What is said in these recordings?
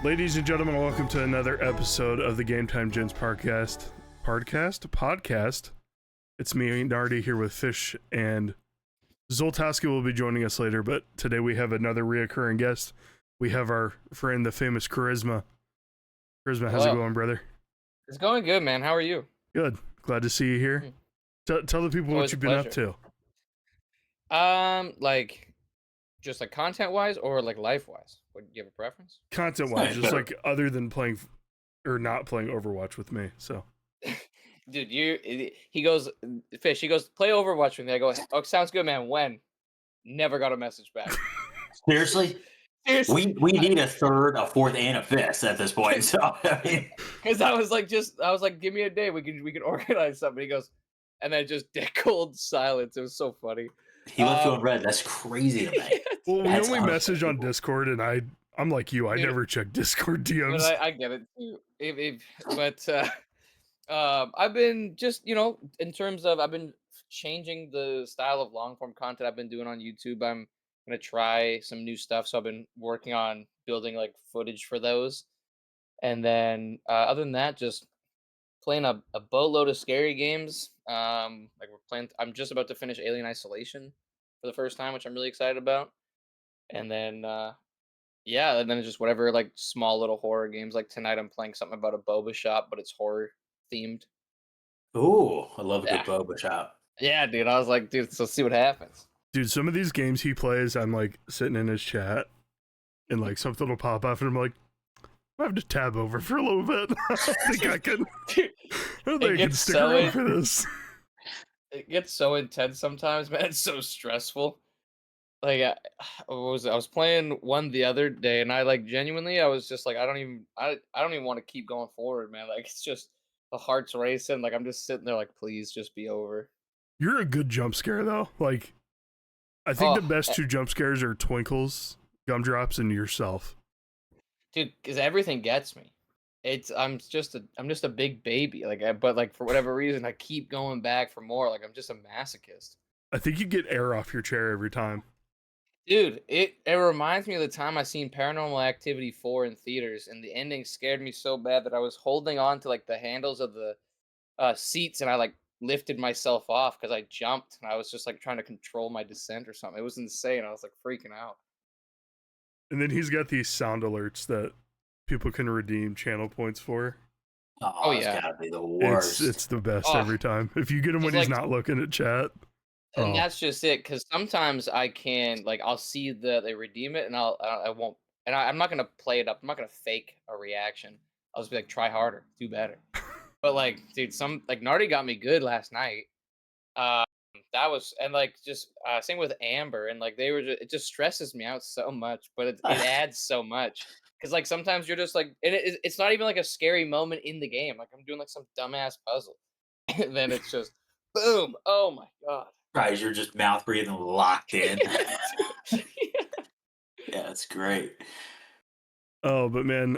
Ladies and gentlemen, welcome to another episode of the Gametime Gents podcast. It's me, Nardy, here with Fish, and Zolt will be joining us later, but today we have another reoccurring guest. We have our friend, the famous Koryzma. Koryzma, how's it going, brother? It's going good, man. How are you? Good. Glad to see you here. Tell the people what you've been up to. Just like content-wise or like life-wise? Do you have a preference? Content-wise, just like other than playing or not playing Overwatch with me, so. Dude, he goes, Fish, he goes, play Overwatch with me. I go, oh, sounds good, man. When? Never got a message back. Seriously? We need a third, a fourth, and a fifth at this point. So I mean, because I was like, give me a day. We can organize something. He goes, and then just dead cold silence. It was so funny. He left you on red. That's crazy to me. Well, we only message on Discord, and I'm like you. I never check Discord DMs. But I get it too. I've been just, in terms of, I've been changing the style of long form content I've been doing on YouTube. I'm gonna try some new stuff, so I've been working on building like footage for those, and then other than that, just playing a boatload of scary games. I'm just about to finish Alien Isolation for the first time, which I'm really excited about, and then and then just whatever like small little horror games. Like tonight, I'm playing something about a boba shop, but it's horror themed. Ooh, I love a good boba shop. Yeah, dude. I was like, dude, so see what happens. Dude, some of these games he plays, I'm like sitting in his chat and like something will pop up and I'm like, I have to tab over for a little bit. I think I can stick around for this. It gets so intense sometimes, man. It's so stressful. Like I was playing one the other day and I like genuinely I was just like I don't even want to keep going forward, man. Like it's just the heart's racing. Like I'm just sitting there like please just be over. You're a good jump scare though. Like I think the best two jump scares are Twinkles, Gumdrops, and yourself. Dude, because everything gets me. I'm just a big baby. But for whatever reason, I keep going back for more. Like I'm just a masochist. I think you get air off your chair every time. Dude, it reminds me of the time I seen Paranormal Activity 4 in theaters, and the ending scared me so bad that I was holding on to like the handles of the seats, and I like lifted myself off because I jumped and I was just like trying to control my descent or something. It was insane. I was like freaking out. And then he's got these sound alerts that people can redeem channel points for. Oh yeah, it's gotta be the worst. It's the best every time. If you get him when he's not looking at chat. And that's just it, because sometimes I can I'll see that they redeem it and I won't, and I'm not gonna play it up. I'm not gonna fake a reaction. I'll just be like, try harder, do better. But dude, Nardy got me good last night. That was, and just same with Amber, and it just stresses me out so much, but it adds so much because sometimes you're just and it's not even like a scary moment in the game. Like I'm doing some dumbass puzzle, and then it's just boom. Oh my god! Right, you're just mouth breathing locked in. Yeah, it's great. Oh, but man,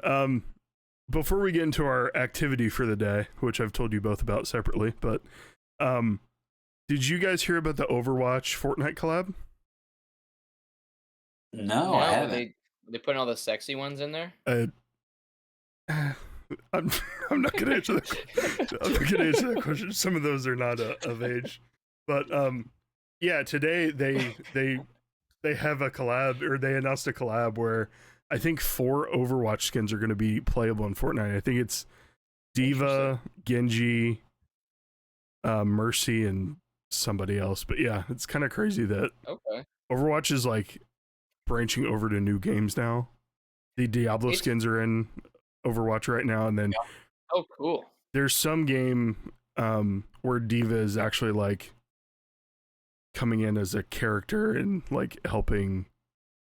before we get into our activity for the day, which I've told you both about separately, but did you guys hear about the Overwatch Fortnite collab? No, I haven't. They putting all the sexy ones in there? I'm not gonna answer that. I'm not gonna answer that question. Some of those are not of age, but yeah, today they have a collab, or they announced a collab where I think 4 Overwatch skins are going to be playable in Fortnite. I think it's Diva, Genji, Mercy, and somebody else. But yeah, it's kind of crazy that Overwatch is branching over to new games now. The Diablo skins are in Overwatch right now, and then oh cool, there's some game where Diva is actually coming in as a character and helping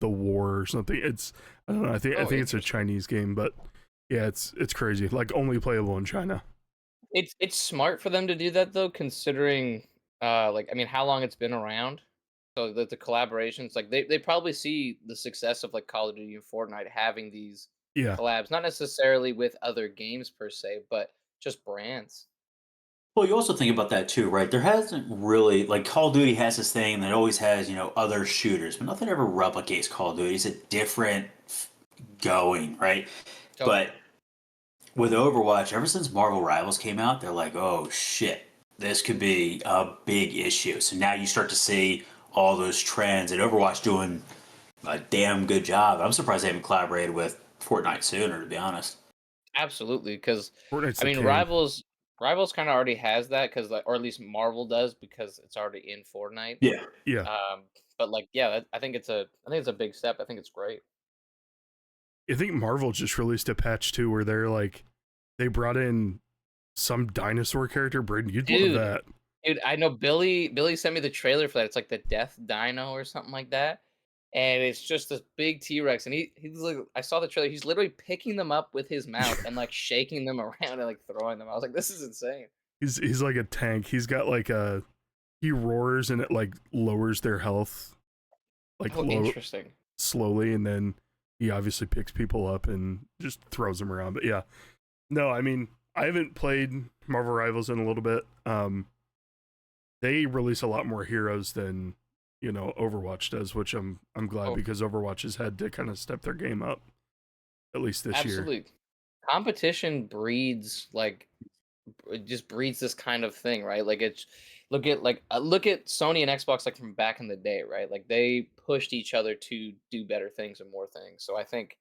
the war or something. I don't know. I think it's a Chinese game, but yeah, it's crazy. Only playable in China. It's smart for them to do that though, considering how long it's been around. So the collaborations, they probably see the success of Call of Duty and Fortnite having these collabs, not necessarily with other games per se, but just brands. Well, you also think about that too, right? There hasn't really, Call of Duty has this thing that always has, other shooters, but nothing ever replicates Call of Duty. It's a different going, right? Totally. But with Overwatch, ever since Marvel Rivals came out, they're like, oh shit, this could be a big issue. So now you start to see all those trends, and Overwatch doing a damn good job. I'm surprised they haven't collaborated with Fortnite sooner, to be honest. Absolutely, because Fortnite's I the mean, king. Rivals kind of already has that because, like, or at least Marvel does because it's already in Fortnite. Yeah. Yeah. But like, yeah, I think it's a big step. I think it's great. I think Marvel just released a patch too where they're like, they brought in some dinosaur character. Braden, you'd love Dude, that. dude, I know Billy sent me the trailer for that. It's like the Death Dino or something like that. And it's just this big T-Rex, and he's like, I saw the trailer. He's literally picking them up with his mouth and like shaking them around and like throwing them. I was like, this is insane. He's like a tank. He's got like he roars and it like lowers their health like Oh, interesting. slowly, and then he obviously picks people up and just throws them around. But yeah, no, I mean, I haven't played Marvel Rivals in a little bit. They release a lot more heroes than Overwatch does, which I'm glad Oh, because Overwatch has had to kind of step their game up at least this year. absolutely. Competition breeds like it just breeds this kind of thing, right? Like it's look at Sony and Xbox like from back in the day, right? Like they pushed each other to do better things and more things. So I think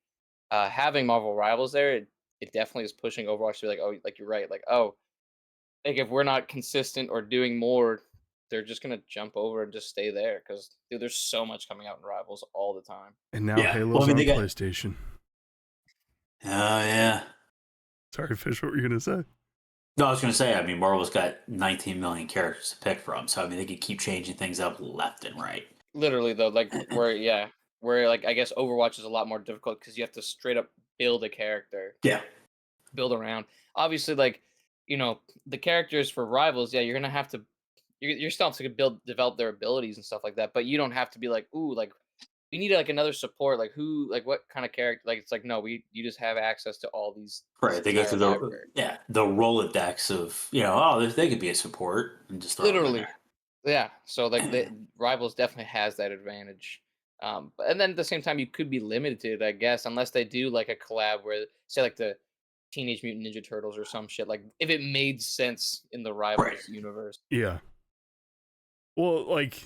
having Marvel Rivals there, it definitely is pushing Overwatch to be like, oh, like you're right, like oh, like if we're not consistent or doing more, they're just gonna jump over and just stay there because dude, there's so much coming out in Rivals all the time. And now Yeah. Well, I Halo's mean, on they got. PlayStation. Oh, yeah. Sorry, Fish, what were you gonna say? No, I was going to say, I mean, Marvel's got 19 million characters to pick from. So, I mean, they could keep changing things up left and right. Literally though, like where like I guess Overwatch is a lot more difficult because you have to straight up build a character, Yeah. build around. Obviously, like the characters for Rivals, yeah, you're gonna have to you're still have to develop their abilities and stuff like that. But you don't have to be like, ooh, like we need like another support, like who, like what kind of character? Like it's like no, you just have access to all this Right. They go entire through library. the Rolodex of, oh, they could be a support and just throw them in Literally, there. yeah. So like the Rivals definitely has that advantage. And then at the same time, you could be limited to it, I guess, unless they do like a collab where, say, like the Teenage Mutant Ninja Turtles or some shit. Like if it made sense in the Right. Rivals universe. Yeah. Well, like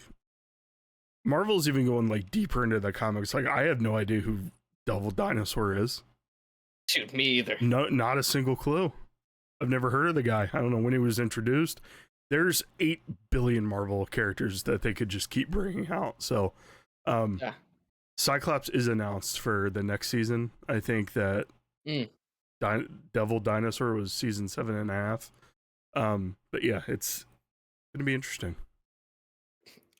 Marvel's even going like deeper into the comics. Like I have no idea who Devil Dinosaur is. Dude, me either. No, not a single clue. I've never heard of the guy. I don't know when he was introduced. There's 8 billion Marvel characters that they could just keep bringing out. So, Yeah. Cyclops is announced for the next season. I think that Devil Dinosaur was season 7.5. But yeah, it's gonna be interesting.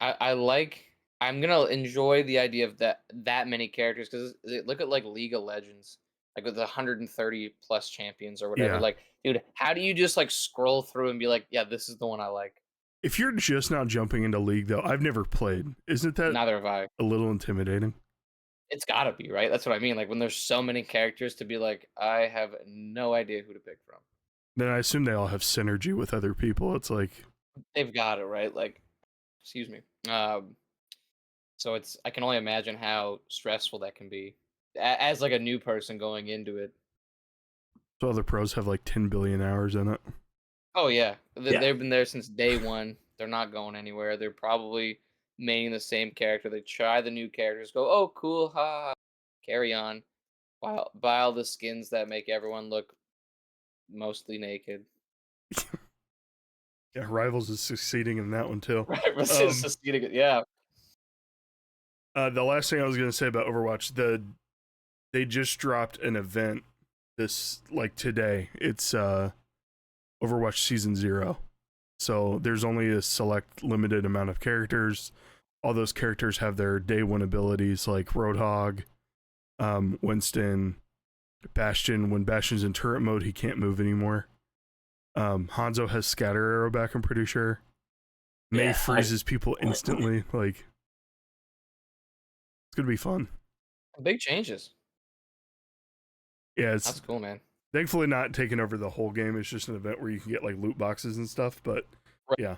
I like. I'm gonna enjoy the idea of that many characters because look at like League of Legends, like with the 130 plus champions or whatever. Yeah. Like, dude, how do you just like scroll through and be like, yeah, this is the one I like? If you're just now jumping into League, though, I've never played. Isn't that Neither have I. a little intimidating? It's gotta be, right? That's what I mean. Like when there's so many characters to be like, I have no idea who to pick from. Then I assume they all have synergy with other people. It's like, They've got it, right? Like, excuse me. So I can only imagine how stressful that can be as like a new person going into it. so other pros have like 10 billion hours in it. Oh yeah, Yeah. they've been there since day one. They're not going anywhere. They're probably making the same character. They try the new characters, go, oh cool, ha, ha, carry on. While buy all the skins that make everyone look mostly naked. Yeah, Rivals is succeeding in that one too. Right, but it's just yeah. The last thing I was gonna say about Overwatch, they just dropped an event this like today. It's Overwatch Season 0. So there's only a select limited amount of characters. All those characters have their day one abilities like Roadhog, Winston, Bastion. When Bastion's in turret mode, he can't move anymore. Hanzo has scatter arrow back, I'm pretty sure. Mei Yeah, freezes people instantly. Like, it's gonna be fun. Big changes. Yeah, That's it's cool, man. thankfully not taking over the whole game. It's just an event where you can get like loot boxes and stuff. But Right. yeah,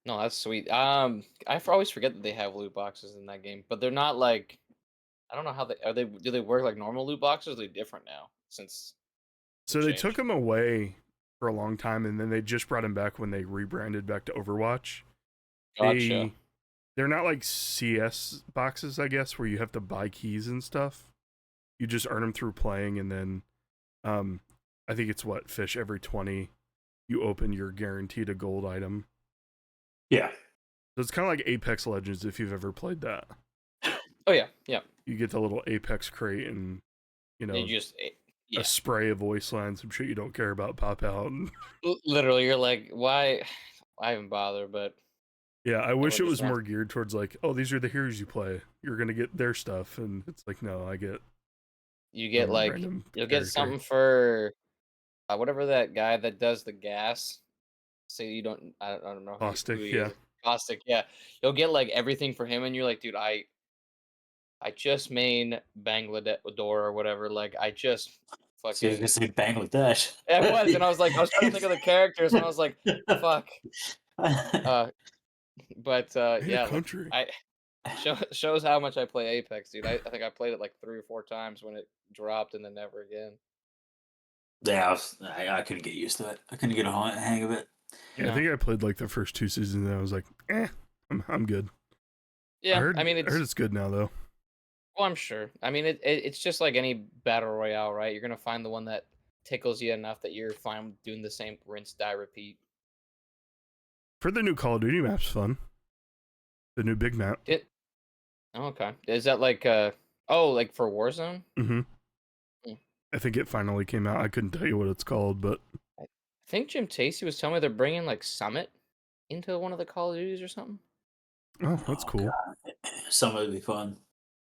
No, that's sweet. I always forget that they have loot boxes in that game, but they're not like I don't know how they do they work like normal loot boxes? Or are they different now since the So they change? took them away for a long time, and then they just brought them back when they rebranded back to Overwatch. Gotcha. They're not like CS boxes, I guess, where you have to buy keys and stuff. You just earn them through playing, and then I think it's what, Fish, every 20 you open, you're guaranteed a gold item. Yeah. So it's kind of like Apex Legends if you've ever played that. Oh yeah, yeah. You get the little Apex crate and, you know, You just a spray of voice lines, some shit you don't care about pop out. And literally, you're like, why even bother? But yeah, I wish it everyone was just more geared towards like, oh, these are the heroes you play. You're going to get their stuff. And it's like, no, I get you get some like random you'll get character. something for whatever that guy that does the gas. Say you don't, I don't know Caustic, who he yeah. is. Caustic, yeah. You'll get like everything for him, and you're like, dude, I just main Bangladesh or whatever. Like I just So you're fucking gonna say Bangladesh. it was, and I was like, I was trying to think of the characters, and I was like, fuck. But Hey, yeah, like country. shows how much I play Apex, dude. I think I played it like 3 or 4 times when it dropped, and then never again. Yeah, I couldn't get used to it. I couldn't get a hang of it. Yeah, No. I think I played like the first 2 seasons and I was like, I'm good. Yeah, I heard it's it's good now though. well, I'm sure. I mean, it's just like any battle royale, right? You're gonna find the one that tickles you enough that you're fine doing the same rinse, die, repeat. For the new Call of Duty map's fun. The new big map. Okay. Is that like like for Warzone? Mm-hmm. Mm. I think it finally came out. I couldn't tell you what it's called, but I think Jim Tasty was telling me they're bringing like Summit into one of the Call of Duties or something. oh, that's cool. God. Some of it would be fun.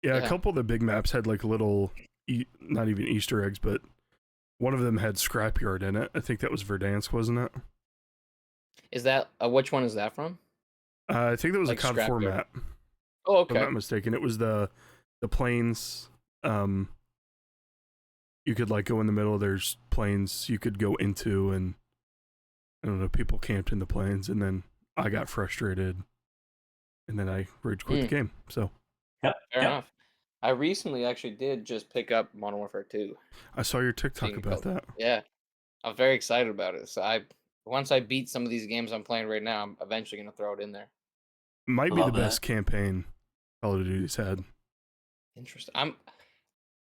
Yeah, a Yeah. couple of the big maps had like little, not even Easter eggs, but one of them had Scrapyard in it. I think that was Verdansk, wasn't it? Is that which one is that from? I think that was Like a COD 4 Scrapyard. map. Oh, If I'm okay. not mistaken. It was the planes. You could like go in the middle. There's planes you could go into, and I don't know. People camped in the planes, and then I got frustrated, and then I rage quit the game. So Yep. Fair enough. I recently actually did just pick up Modern Warfare 2. I saw your TikTok Being about called- that. Yeah. I'm very excited about it. So once I beat some of these games I'm playing right now, I'm eventually gonna throw it in there. Might be the Love that. best campaign Call of Duty's had. Interesting.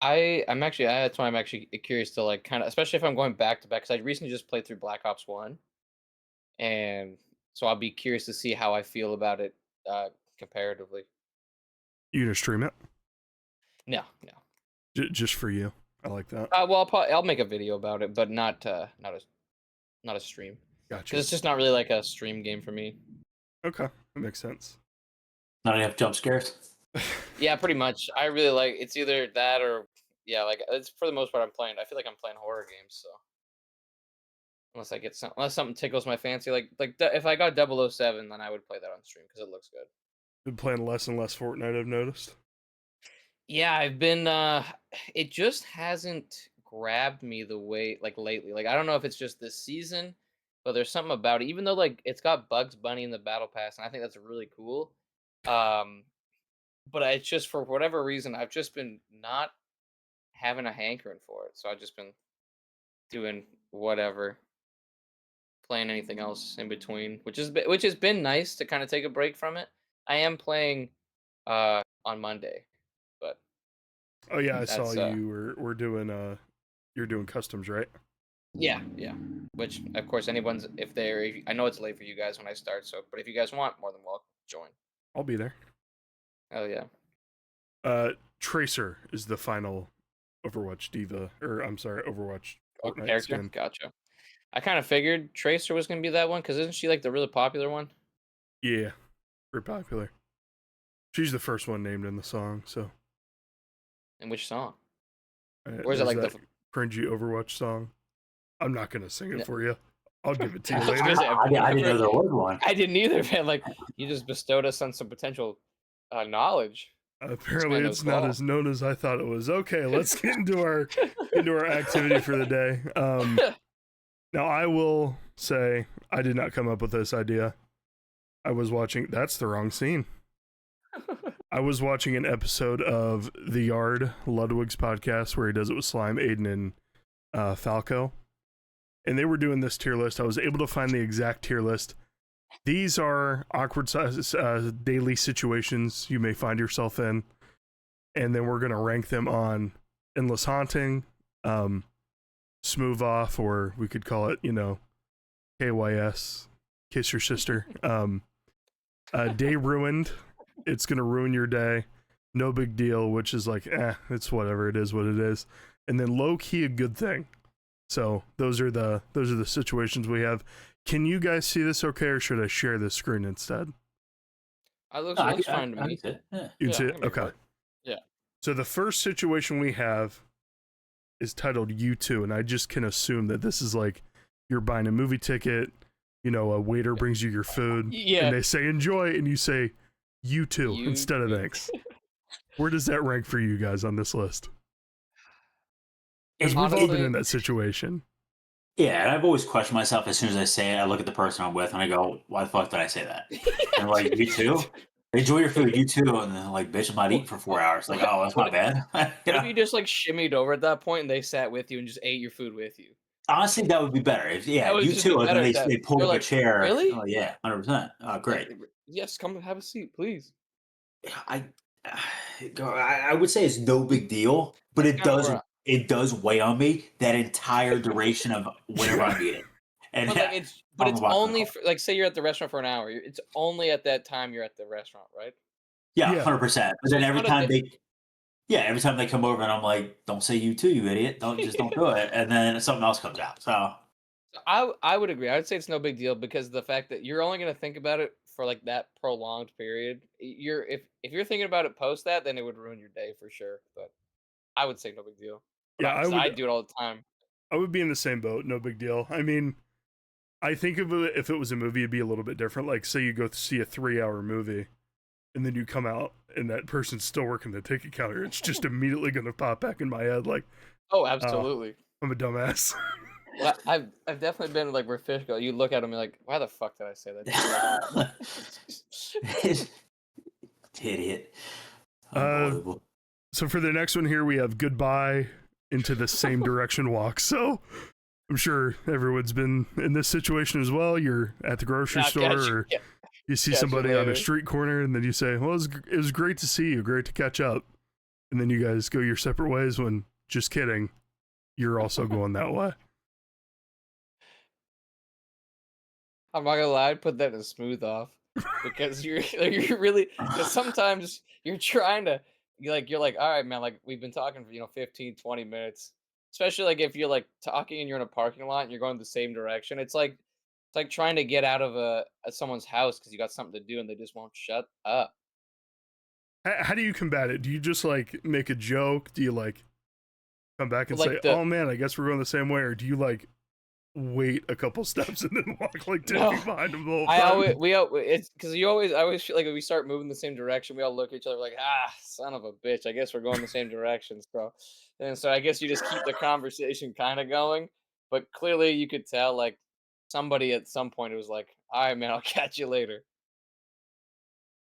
I'm actually that's why I'm actually curious to like kind of, especially if I'm going back to back, because I recently just played through Black Ops 1, and so I'll be curious to see how I feel about it comparatively. You gonna stream it? No. Just for you. I like that. Well, I'll make a video about it, but not a stream, Gotcha. because it's just not really like a stream game for me. Okay, that makes sense. Not enough jump scares. Yeah, pretty much. I really like it's either that or like it's for the most part I feel like I'm playing horror games, so unless something tickles my fancy, if I got 007, then I would play that on stream because it looks good. Been playing less and less Fortnite, I've noticed. Yeah, I've been it just hasn't grabbed me the way like lately. Like I don't know if it's just this season, but there's something about it. Even though like it's got Bugs Bunny in the battle pass, and I think that's really cool. But it's just for whatever reason I've just been not having a hankering for it. So I've just been doing whatever, playing anything else in between, which has been nice to kind of take a break from it. I am playing on Monday, but Oh yeah, I saw That's, you were doing you're doing customs, right? yeah. Which of course I know it's late for you guys when I start, so but if you guys want, more than welcome, join. I'll be there. Oh yeah. Tracer is the final Overwatch diva, or I'm sorry, Overwatch Fortnite Character. skin. Gotcha. I kind of figured Tracer was gonna be that one because isn't she like the really popular one? Yeah, very popular. She's the first one named in the song, so. In which song? Where's Where's it like that cringy Overwatch song? I'm not gonna sing it No. for you. I'll give it to you I was later. gonna say, I didn't know there was one. I didn't either, man. Like you just bestowed us on some potential knowledge. Apparently, man it's knows not all. as known as I thought it was. Okay, let's get into our activity for the day. Now, I will say I did not come up with this idea. I was watching. That's the wrong scene. I was watching an episode of The Yard, Ludwig's podcast, where he does it with Slime, Aiden, and Falco. And they were doing this tier list. I was able to find the exact tier list. These are awkward daily situations you may find yourself in. And then we're going to rank them on endless haunting, smooth off, or we could call it, KYS, kiss your sister. Day ruined. It's going to ruin your day. No big deal, which is like, it's whatever. It is what it is. And then low key, a good thing. So those are the situations we have. Can you guys see this okay, or should I share this screen instead? It looks fine to me. You can see it? Okay. Yeah. So the first situation we have is titled U2, and I just can assume that this is like you're buying a movie ticket, a waiter brings you your food, and they say enjoy, and you say U2 instead of thanks. Where does that rank for you guys on this list? Because we've all been in that situation. Yeah, and I've always questioned myself as soon as I say it. I look at the person I'm with and I go, why the fuck did I say that? And like, you too? Enjoy your food, you too. And then like, bitch, I'm not eating for 4 hours. Like, oh, that's not bad. What if you just like shimmied over at that point and they sat with you and just ate your food with you? Honestly, that would be better. If you too, and then they pulled up a chair. Really? Oh, yeah, 100%. Oh, great. Yes, come have a seat, please. I would say it's no big deal, but it does weigh on me that entire duration of whenever I'm eating. And but it's only for, like, say you're at the restaurant for an hour. It's only at that time you're at the restaurant, right? Yeah, 100%. But then every time they come over and I'm like, don't say you too, you idiot. Don't do it. And then something else comes out. So I would agree. I would say it's no big deal because the fact that you're only going to think about it for like that prolonged period. If you're thinking about it post that, then it would ruin your day for sure. But I would say no big deal. But I do it all the time. I would be in the same boat. No big deal. I mean, I think if it was a movie, it'd be a little bit different. Like, say you go see a 3-hour movie, and then you come out, and that person's still working the ticket counter. It's just immediately going to pop back in my head. Like, oh, absolutely. I'm a dumbass. Well, I've definitely been like where fish go. You look at them and like, why the fuck did I say that? Idiot. So for the next one here, we have goodbye into the same direction walk. So I'm sure everyone's been in this situation as well. You're at the grocery store or you see somebody on a street corner and then you say, well, it was great to see you. Great to catch up. And then you guys go your separate ways when, just kidding, you're also going that way. I'm not gonna lie, I'd put that in smooth off because you're really, because sometimes you're trying to, you're like, all right, man, like we've been talking for 15, 20 minutes, especially like if you're like talking and you're in a parking lot and you're going the same direction. It's like trying to get out of someone's house because you got something to do and they just won't shut up. How do you combat it? Do you just like make a joke? Do you like come back and say, oh man, I guess we're going the same way? Or do you like wait a couple steps and then walk like 10 feet behind them the whole time? It's because I always feel like if we start moving the same direction, we all look at each other like, son of a bitch, I guess we're going the same direction. So I guess you just keep the conversation kind of going, but clearly you could tell like somebody at some point it was like, all right, man, I'll catch you later.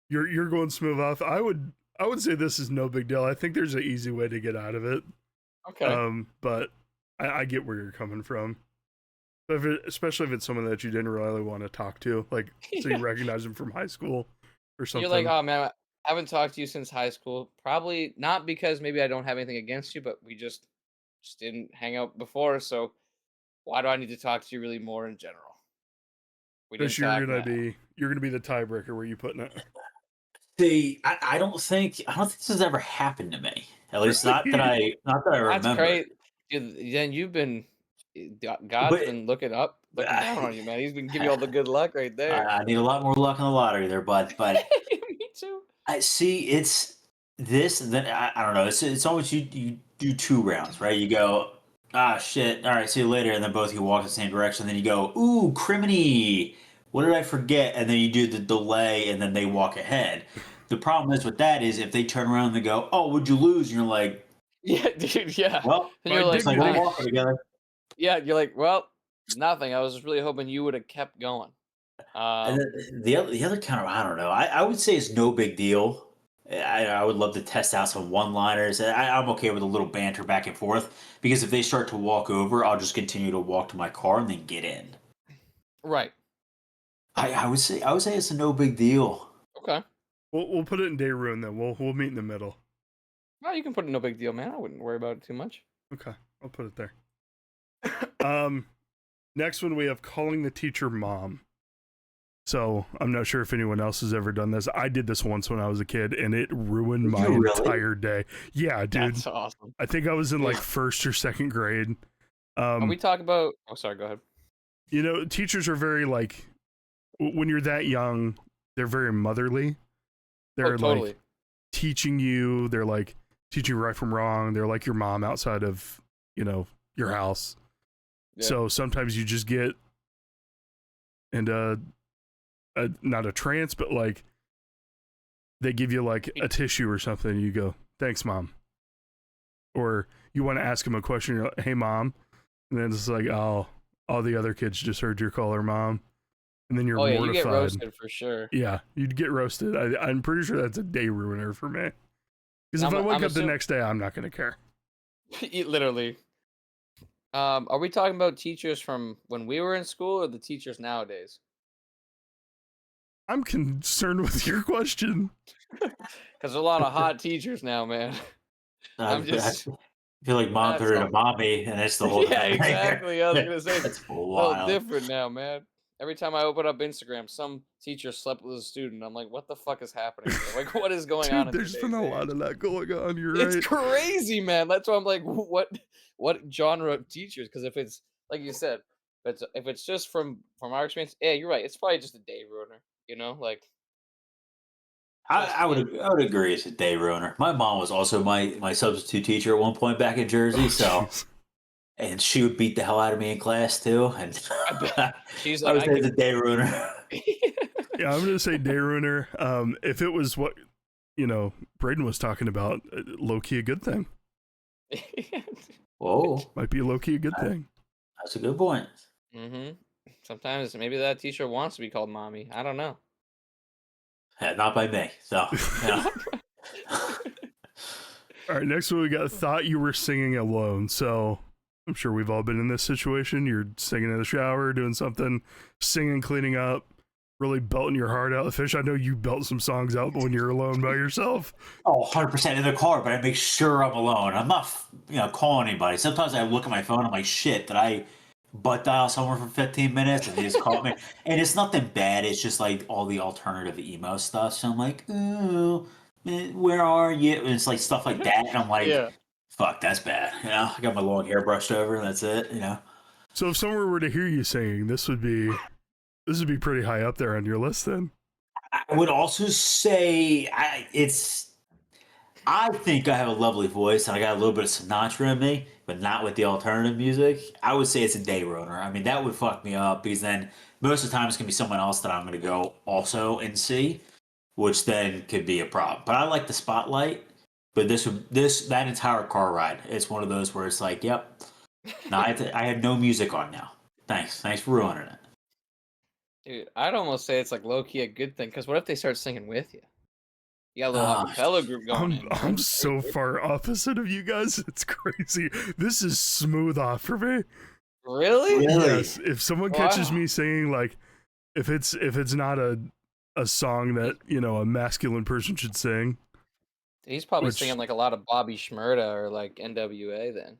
You're going smooth off. I would say this is no big deal. I think there's an easy way to get out of it. Okay. But I get where you're coming from. Especially if it's someone that you didn't really want to talk to, like so you recognize them from high school or something. You're like, oh man, I haven't talked to you since high school. Probably not because maybe I don't have anything against you, but we just didn't hang out before. So why do I need to talk to you really more in general? Because you're gonna be the tiebreaker. Where you putting it? See, I don't think this has ever happened to me. At least not that I remember. That's great. Then you've been. God's been looking down on you, man. He's been giving you all the good luck right there. I need a lot more luck in the lottery there, bud. But me too. I see it's this. Then I don't know. It's almost you do 2 rounds, right? You go, shit. All right, see you later, and then both of you walk in the same direction. Then you go, ooh, criminy. What did I forget? And then you do the delay, and then they walk ahead. The problem is with that is if they turn around and they go, oh, would you lose? And you're like, yeah, dude, yeah. Well, you're like we're walking together. Yeah, you're like, well, nothing. I was just really hoping you would have kept going. And then the other counter, I don't know. I would say it's no big deal, I would love to test out some one-liners. I'm okay with a little banter back and forth because if they start to walk over, I'll just continue to walk to my car and then get in. Right. I would say it's a no big deal. Okay. We'll put it in day ruin then. We'll meet in the middle. No, you can put it no big deal, man. I wouldn't worry about it too much. Okay, I'll put it there. Next one we have calling the teacher mom. So I'm not sure if anyone else has ever done this. I did this once when I was a kid, and it ruined my entire day. Yeah, dude. That's awesome. I think I was in like first or second grade. Are we talking about? Oh, sorry. Go ahead. You know, teachers are very like, when you're that young, they're very motherly. They're totally. like teaching you. They're like teaching you right from wrong. They're like your mom outside of, you know, your house. Yeah. So sometimes you just get into not a trance, but like they give you like a tissue or something. And you go, thanks, mom. Or you want to ask them a question. You're like, hey, mom. And then it's like, oh, all the other kids just heard you call her mom. And then you're mortified. You get roasted for sure. Yeah, you'd get roasted. I'm pretty sure that's a day ruiner for me. Because if I wake up the next day, I'm not going to care. Literally. Are we talking about teachers from when we were in school or the teachers nowadays? I'm concerned with your question. Because a lot of hot teachers now, man. I feel like mom threw to mommy, and it's the whole yeah, exactly. I was gonna say it's a little different now, man. Every time I open up Instagram, some teacher slept with a student. I'm like, what the fuck is happening here? Like, what is going on? There's been a lot of that going on. You're right. It's crazy, man. That's why I'm like, what genre of teachers? Because if it's like you said, if it's just from our experience, yeah, you're right. It's probably just a day ruiner. You know, like. I would agree it's a day ruiner. My mom was also my substitute teacher at one point back in Jersey, so and she would beat the hell out of me in class too. And she's like, I would say it's a day ruiner. Yeah, I'm gonna say day ruiner. If it was what Braden was talking about, low key a good thing. Whoa, might be low key a good thing. That's a good point. Mm-hmm. Sometimes maybe that teacher wants to be called mommy. I don't know. Yeah, not by me. So, yeah. All right, next one we got thought you were singing alone. So I'm sure we've all been in this situation. You're singing in the shower, doing something, singing, cleaning up, really belting your heart out. Fish, I know you belt some songs out when you're alone by yourself. Oh, 100% in the car, but I make sure I'm alone. I'm not, calling anybody. Sometimes I look at my phone, I'm like, shit, did I butt dial somewhere for 15 minutes and they just called me? And it's nothing bad. It's just like all the alternative emo stuff. So I'm like, ooh, where are you? And it's like stuff like that. And I'm like, fuck, that's bad. I got my long hair brushed over. That's it. So if someone were to hear you singing, this would be pretty high up there on your list then. I would also say I think I have a lovely voice and I got a little bit of Sinatra in me, but not with the alternative music. I would say it's a day ruiner. I mean, that would fuck me up because then most of the time it's going to be someone else that I'm going to go also and see, which then could be a problem. But I like the spotlight, but that entire car ride, it's one of those where it's like, yep, no, I have no music on now. Thanks for ruining it. Dude, I'd almost say it's like low-key a good thing, because what if they start singing with you? You got a little acapella group going. I'm so far opposite of you guys. It's crazy. This is smooth off for me. Really? Yes. If someone catches me singing, like, if it's not a song that a masculine person should sing, he's probably singing like a lot of Bobby Shmurda or like NWA then.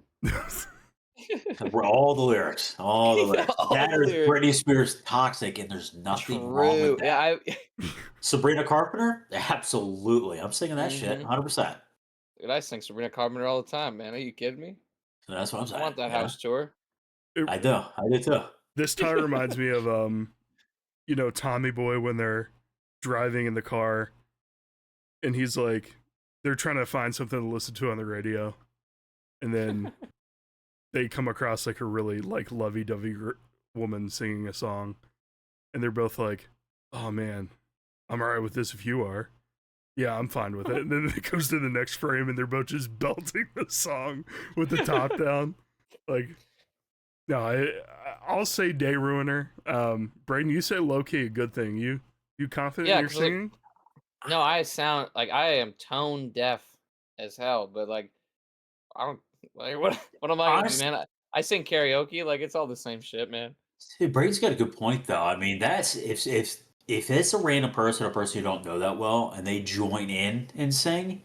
All the lyrics. That is Britney Spears Toxic, and there's nothing wrong with that. Sabrina Carpenter? Absolutely. I'm singing that shit 100%. Dude, I sing Sabrina Carpenter all the time, man. Are you kidding me? That's what I'm saying. I want that house tour. I do too. This tie reminds me of Tommy Boy when they're driving in the car and he's like, they're trying to find something to listen to on the radio, and then they come across like a really like lovey-dovey woman singing a song, and they're both like, oh man, I'm all right with this if you are. Yeah, I'm fine with it. And then it goes to the next frame and they're both just belting the song with the top down. Like, no, I'll say day ruiner. Braden, you say low-key a good thing. You confident in your singing? No, I sound like I am tone deaf as hell, but like I don't like what am I gonna do, Honestly, man? I sing karaoke, like it's all the same shit, man. Brady's got a good point though. I mean, that's if it's a random person, a person you don't know that well, and they join in and sing.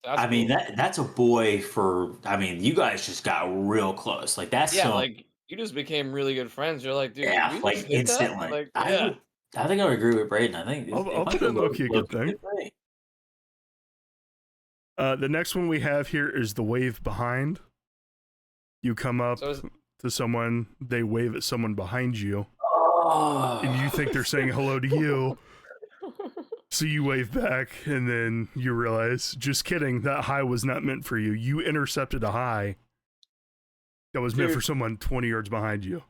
That's I mean, cool. that's a boy for. I mean, you guys just got real close. Like that's Yeah, some. like you just became really good friends. You're like, dude, Yeah, we just like did that? instantly. Like, yeah. I think I would agree with Braden. I think it I'll might put be a in low key a low good key thing. good thing. The next one we have here is the wave behind. You come up So is to someone, they wave at someone behind you, and you think they're Oh. saying hello to you. So you wave back, and then you realize, just kidding, that high was not meant for you. You intercepted a high that was meant for Dude, someone 20 yards behind you.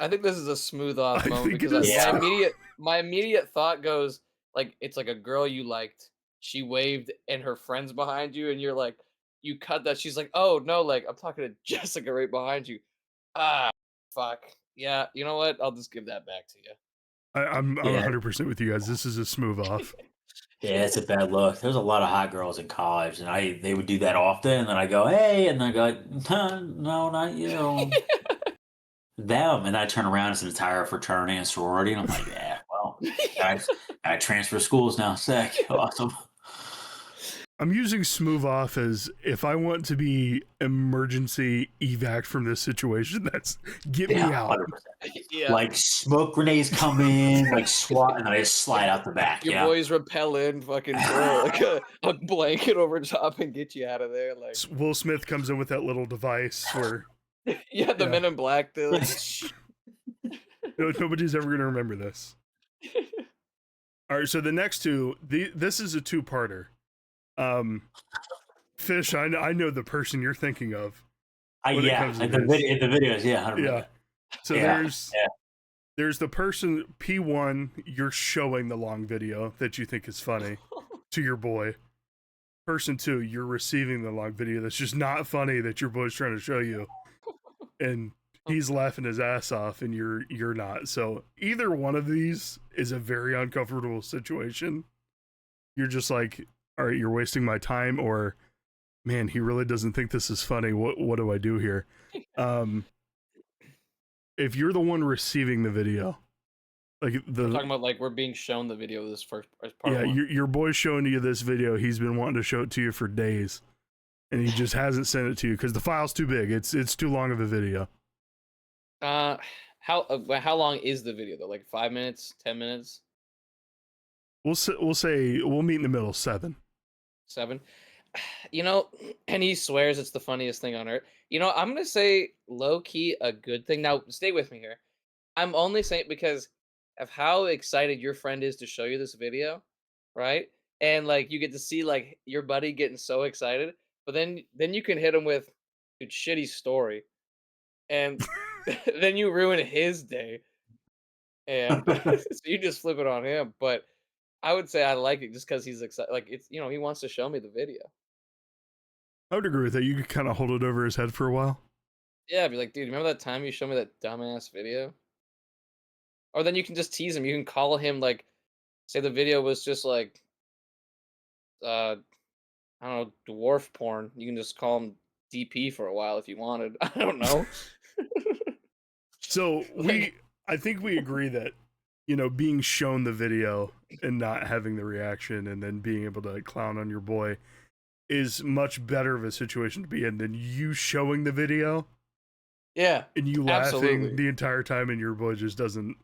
I think this is a smooth off I moment think it because is. Yeah. my immediate thought goes like it's like a girl you liked. She waved and her friends behind you, and you're like, you cut that. She's like, oh no, like I'm talking to Jessica right behind you. Ah, fuck. Yeah, you know what? I'll just give that back to you. I'm Yeah, 100% with you guys. This is a smooth off. yeah, it's a bad look. There's a lot of hot girls in college, and they would do that often. And then I go, hey, and then I go, no, not you, them. And I turn around, it's an entire fraternity and sorority, and I'm like, yeah, well, I transfer schools now. Sick, awesome. I'm using smooth off as if I want to be emergency evac from this situation, that's get me Yeah, out. 100%. Yeah. Like smoke grenades come in, like SWAT, and then I just slide out the back. Your You know? boys repel in, fucking throw like a blanket over top and get you out of there. Like, Will Smith comes in with that little device where yeah, the Yeah. Men in Black. They're like, shh. nobody's ever going to remember this. All right, so the next two, this is a two-parter. Fish, I know the person you're thinking of when it Yeah, comes to like the this. video, the videos, yeah, 100%. Yeah. So Yeah, there's the person P1, you're showing the long video that you think is funny to your boy. Person 2, you're receiving the long video that's just not funny that your boy's trying to show you, and he's laughing his ass off, and you're not. So either one of these is a very uncomfortable situation. You're just like, all right, you're wasting my time, or man, he really doesn't think this is funny. What do I do here? If you're the one receiving the video, like We're talking about like we're being shown the video of this first as part yeah, one. your boy's showing you this video. He's been wanting to show it to you for days, and he just hasn't sent it to you because the file's too big. It's too long of a video. How long is the video though? Like 5 minutes, 10 minutes, We'll say we'll meet in the middle. 7. 7? You know, and he swears it's the funniest thing on earth. You know, I'm gonna say low key a good thing. Now, stay with me here. I'm only saying it because of how excited your friend is to show you this video, right? And like you get to see like your buddy getting so excited, but then you can hit him with dude, shitty story, and then you ruin his day, and so you just flip it on him. But I would say I like it just because he's excited. Like it's he wants to show me the video. I would agree with that. You could kind of hold it over his head for a while. Yeah, be like, dude, remember that time you showed me that dumbass video? Or then you can just tease him. You can call him like, say the video was just like, uh, I don't know, dwarf porn. You can just call him DP for a while if you wanted. I don't know. So Like, I think we agree that being shown the video and not having the reaction, and then being able to clown on your boy is much better of a situation to be in than you showing the video yeah, and you laughing absolutely. the entire time, and your boy just doesn't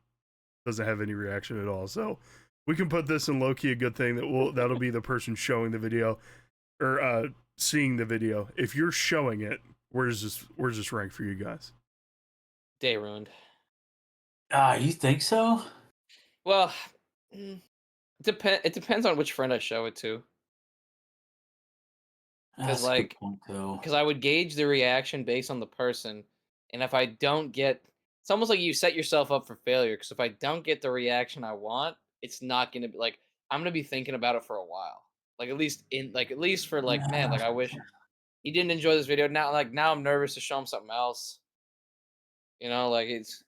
have any reaction at all. So we can put this in low key a good thing that'll be the person showing the video or seeing the video. If you're showing it, where's this rank for you guys? Day ruined. you think so? Well, it depends on which friend I show it to. Because That's a good like, point too. because I would gauge the reaction based on the person, and if I don't get, it's almost like you set yourself up for failure. Because if I don't get the reaction I want, it's not gonna be like I'm gonna be thinking about it for a while. Like at least for like man, like I wish he didn't enjoy this video. Now I'm nervous to show him something else. Like it's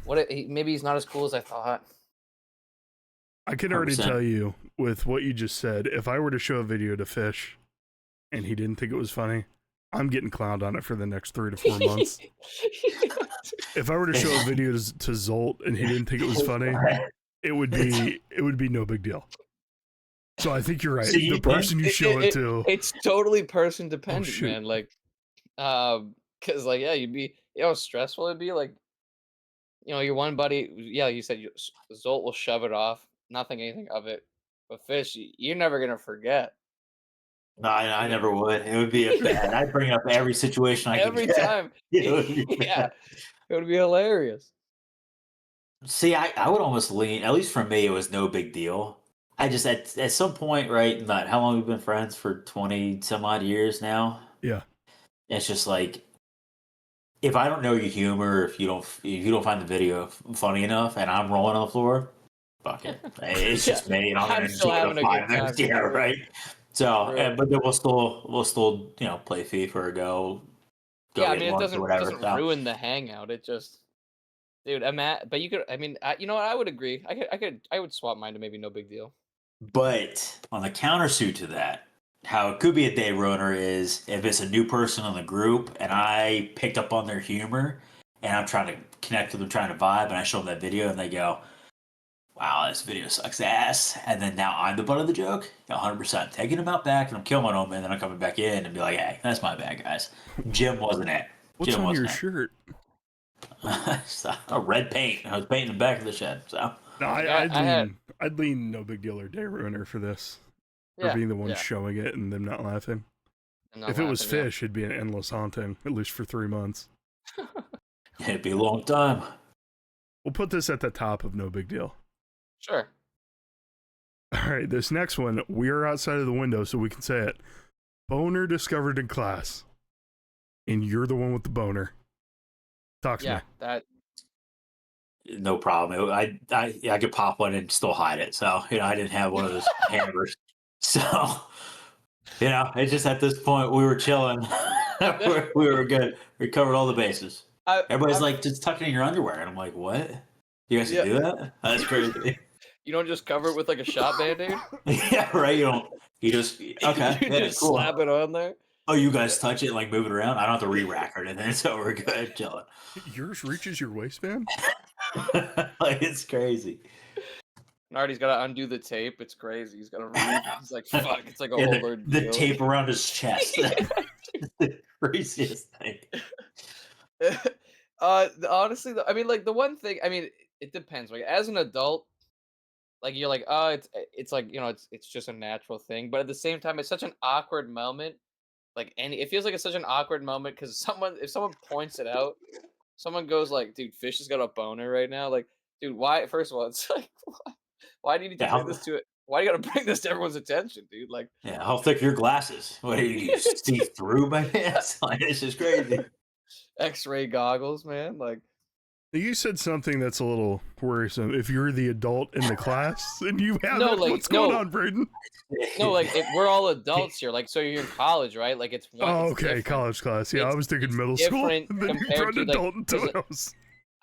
maybe he's not as cool as I thought. I can already 100%. tell you with what you just said, if I were to show a video to Fish and he didn't think it was funny, I'm getting clowned on it for the next 3 to 4 months. If I were to show a video to Zolt and he didn't think it was funny, it would be no big deal. So I think you're right. So The person you show it to, It's totally person dependent, shoot. man. Like, because like, yeah, you'd be, you know, how stressful it'd be. Like, you know, your one buddy, yeah, you said Zolt will shove it off, not think anything of it. But Fish, you're never gonna forget. No, I You know, never would. It would be a bad. I'd bring up every situation I could every get. time. It would be Yeah, bad. it would be hilarious. See, I would almost lean. At least for me, it was no big deal. I just at some point, right? Not how long we've been friends for 20 some odd years now. yeah. It's just like if I don't know your humor, if you don't find the video funny enough, and I'm rolling on the floor, fuck it. It's just me, and I'm gonna I'm still enjoy having the a good 5 minutes. time. Yeah, right. So, Right. but then we'll still play FIFA or go Yeah, I get mean, lunch or whatever. doesn't So, ruin the hangout. It just, dude, but you could. I mean, you know what? I would agree. I would swap mine to maybe no big deal. but on the countersuit to that, how it could be a day ruiner is if it's a new person in the group and I picked up on their humor and I'm trying to connect with them, trying to vibe, and I show them that video and they go, wow, this video sucks ass. And then now I'm the butt of the joke. 100%. Taking them out back and I'm killing them, and then I'm coming back in and be like, hey, that's my bad, guys. Jim wasn't it. What's Jim on your wasn't shirt? it. A red paint. I was painting the back of the shed. So No, I'd lean no big deal or day ruiner for this. Yeah, For being the one yeah. showing it and them not laughing. I'm not If it was laughing, yeah. Fish, it'd be an endless haunting, at least for 3 months. it'd be a long time. We'll put this at the top of no big deal. Sure. All right, this next one, we are outside of the window, so we can say it. Boner discovered in class. And you're the one with the boner. Talk to Yeah, me. that. No problem. I could pop one and still hide it. So, I didn't have one of those hammers. So, it's just at this point we were chilling. we were good. We covered all the bases. Everybody's like, just tuck it in your underwear. And I'm like, what? You guys can do that? That's crazy. You don't just cover it with like a shot band-aid? Yeah, right. You just, okay. You Yeah, just cool. slap it on there? Oh, you guys touch it, like move it around? I don't have to re-rack or anything, so we're good. Chilling. Yours reaches your waistband? Like, it's crazy. Nardy's got to undo the tape. It's crazy. He's got to He's like, fuck. It's like a Yeah, whole the ordeal. tape around his chest. The craziest thing. Honestly, I mean, like the one thing. I mean, it depends. Like as an adult, like you're like, oh, it's like it's just a natural thing. But at the same time, it's such an awkward moment. Like it feels like it's such an awkward moment because if someone points it out, someone goes like, dude, Fish has got a boner right now. Like, dude, why? First of all, it's like, why do you need to Yeah, bring this to it? Why do you gotta bring this to everyone's attention, dude? Like, yeah, how thick are your glasses? What do you see through my pants? Like, this is crazy. X-ray goggles, man. Like, You said something that's a little worrisome. If you're the adult in the class and you have No, it, like, what's going no. on, Braden? no, like we're all adults here. Like, so you're in college, right? Like, it's one. Oh, it's okay, different. college class. Yeah, I It's- was thinking it's middle school. different And then you compared brought to, an like, adult into 'cause it.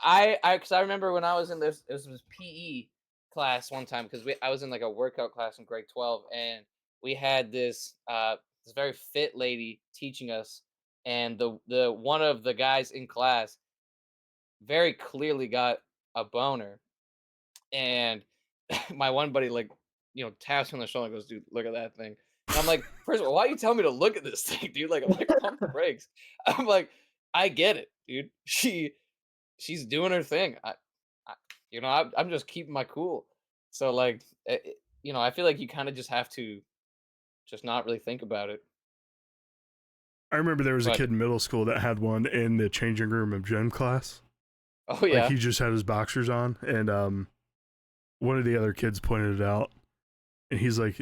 I was- Because I remember when I was in this PE class one time because I was in like a workout class in grade 12 and we had this very fit lady teaching us, and the one of the guys in class very clearly got a boner, and my one buddy like taps me on the shoulder and goes, dude, look at that thing. And I'm like, first of all, why are you telling me to look at this thing, dude? Like, I'm like, pump the brakes. I'm like, I get it, dude. She's doing her thing. I'm just keeping my cool. So like, I feel like you kind of just have to just not really think about it. I remember there was a But kid in middle school that had one in the changing room of gym class. oh yeah, Like he just had his boxers on, and one of the other kids pointed it out, and he's like,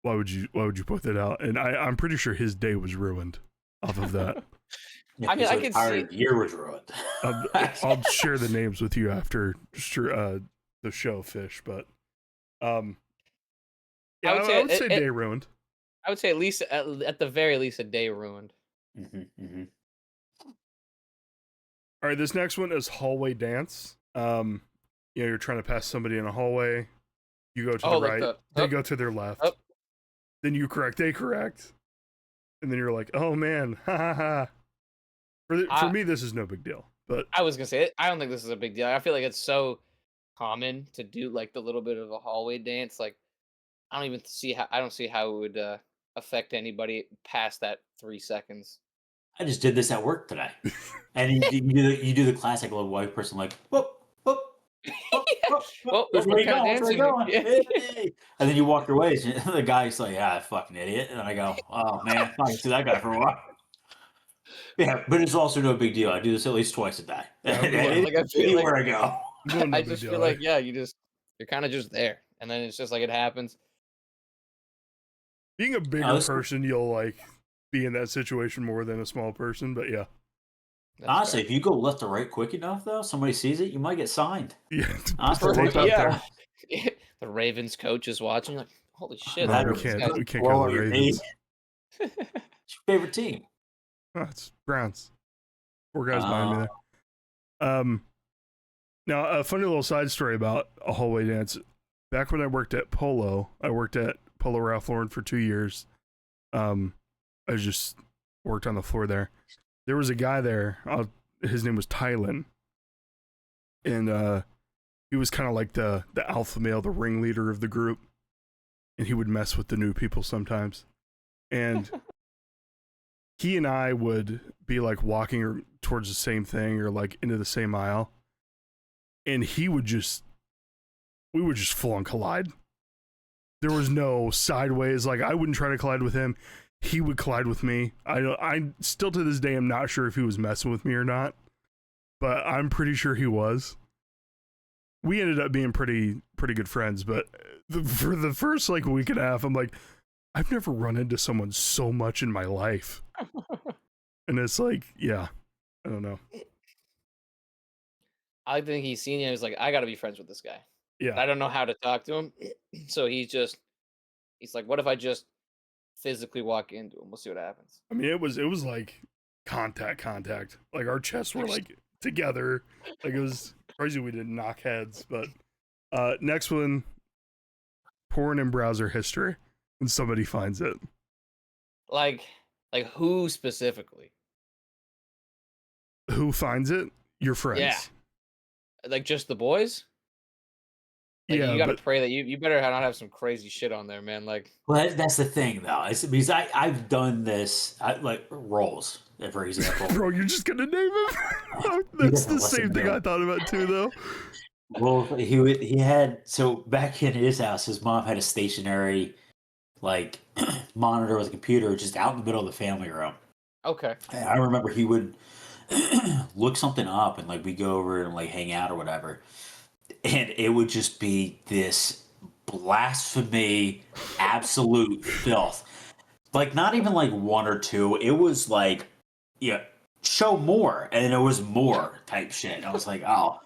why would you point that out? And I'm pretty sure his day was ruined off of that. Yeah, I mean, his I can entire see- year was ruined. I'll share the names with you after the show, Fish, but yeah, I would say day ruined. I would say at least at the very least a day ruined. All right, this next one is hallway dance. You're trying to pass somebody in a hallway. You go to Oh, the like right. They go to their left. up. Then you correct. They correct. And then you're like, oh man, ha ha ha. For me, this is no big deal. But I was gonna say it. I don't think this is a big deal. I feel like it's so common to do like the little bit of a hallway dance. Like I don't even see how I don't see how it would affect anybody past that 3 seconds. I just did this at work today, and you do the classic little white person like whoop whoop. Whoop, whoop, whoop. What Where you kind of going? Where you dancing? going? Yeah. Hey. And then you walk your ways. And the guy's like, "Yeah, fucking idiot." And I go, "Oh man, I'm not gonna see that guy for a while." Yeah, but it's also no big deal. I do this at least twice a day. Yeah, Like, I feel like- Anywhere I go. I just feel like you're kind of just there, and then it's just like it happens. being a bigger person, you'll like be in that situation more than a small person. But yeah, That's Honestly, fair. if you go left or right quick enough, though, somebody sees it, you might get signed. yeah. Honestly, Tape out yeah. there. The Ravens coach is watching. Like, holy shit! No, that we was- can't. We can't Blow cover your Ravens. knee. It's your favorite team. Oh, it's Browns. 4 guys behind me there. Now a funny little side story about a hallway dance. Back when I worked at Polo, I worked at Polo Ralph Lauren for 2 years. I just worked on the floor there. There was a guy there. His name was Tylen, and he was kind of like the alpha male, the ringleader of the group, and he would mess with the new people sometimes. And he and I would be like walking towards the same thing or like into the same aisle, and we would just full on collide. There was no sideways. Like I wouldn't try to collide with him. He would collide with me. I still to this day am not sure if he was messing with me or not, but I'm pretty sure he was. We ended up being pretty good friends, but for the first like week and a half, I'm like, I've never run into someone so much in my life. And it's like, yeah, I don't know. I think he's seen you. He's like, I got to be friends with this guy. Yeah. I don't know how to talk to him, so he's like, what if I just physically walk into him? We'll see what happens. I mean, it was like contact. Like our chests were like together. Like it was crazy. We didn't knock heads. But next one, porn in browser history, and somebody finds it. Like who specifically? Who finds it? Your friends. Yeah. Like just the boys? Like, yeah, you gotta but pray that you better not have some crazy shit on there, man. Like, Well, that's the thing, though. It's because I've done this, like roles, for example. bro, you're just gonna name him. That's the same thing I thought about too, though. Well, he had, so back in his house, his mom had a stationary like monitor with a computer just out in the middle of the family room. okay, And I remember he would look something up and like we go over and like hang out or whatever, and it would just be this blasphemy, absolute filth. Like not even like one or two. It was like, yeah, show more, and it was more type shit. And I was like, oh,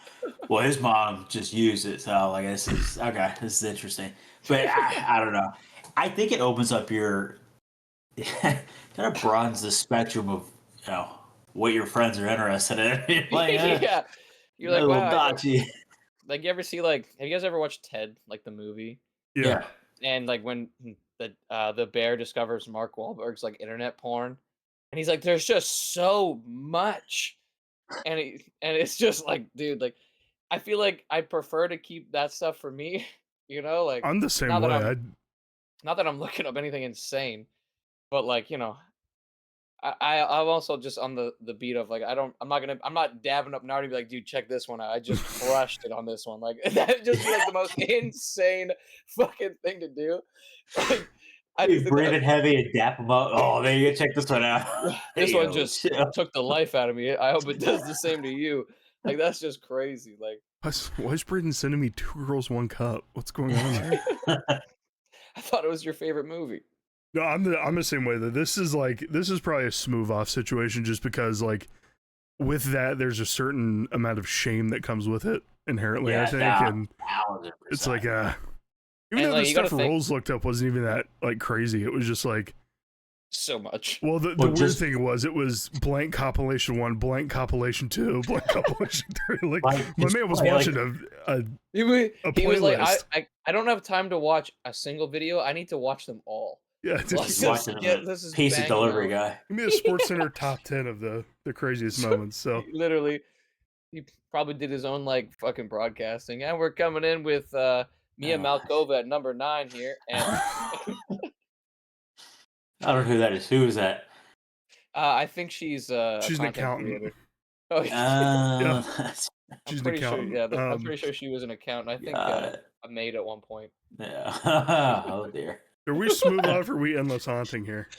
well, his mom just used it, so like this is okay. This is interesting, but I don't know. I think it opens up your kind of broadens the spectrum of what your friends are interested in. You're like, yeah, you're like, a little wow. dodgy. Like, you ever see have you guys ever watched Ted, like the movie? Yeah. And like when the bear discovers Mark Wahlberg's like internet porn, and he's like, there's just so much, and it's just like, dude, like I feel like I prefer to keep that stuff for me, like I'm the same not that way. not that I'm looking up anything insane, but like I'm also just on the beat of like I'm not dabbing up Nardy be like, dude, check this one out. I just crushed it on this one. Like that just be like the most insane fucking thing to do. Like, I You just think breathing heavy and dap them up. Oh, there you go. Check this one out. this Hey, one yo, just chill. took the life out of me. I hope it does the same to you. Like that's just crazy. Like Why is Braden sending me 2 girls, 1 cup? What's going on there? I thought it was your favorite movie. No, I'm the same way. That this is probably a smooth off situation, just because like with that there's a certain amount of shame that comes with it inherently. I think, and 1000%. it's like even And, though like, the you gotta stuff think- Rolls looked up wasn't even that like crazy. It was just like so much. Well, the weird thing was, it was blank compilation 1, blank compilation 2, blank compilation 3. Like, my man was watching He was like, I don't have time to watch a single video. I need to watch them all. Yeah, he's watching this is piece of delivery guy. Give me a Sports Center top 10 of the craziest moments. So literally, he probably did his own like fucking broadcasting. And we're coming in with Mia Malkova at number 9 here, and I don't know who that is. Who is that? I think she's an accountant. Creator. Oh, yeah. She's an accountant. Sure, yeah, I'm pretty sure she was an accountant. I think a maid at one point. Yeah. Oh dear. Are we smooth off or are we endless haunting here?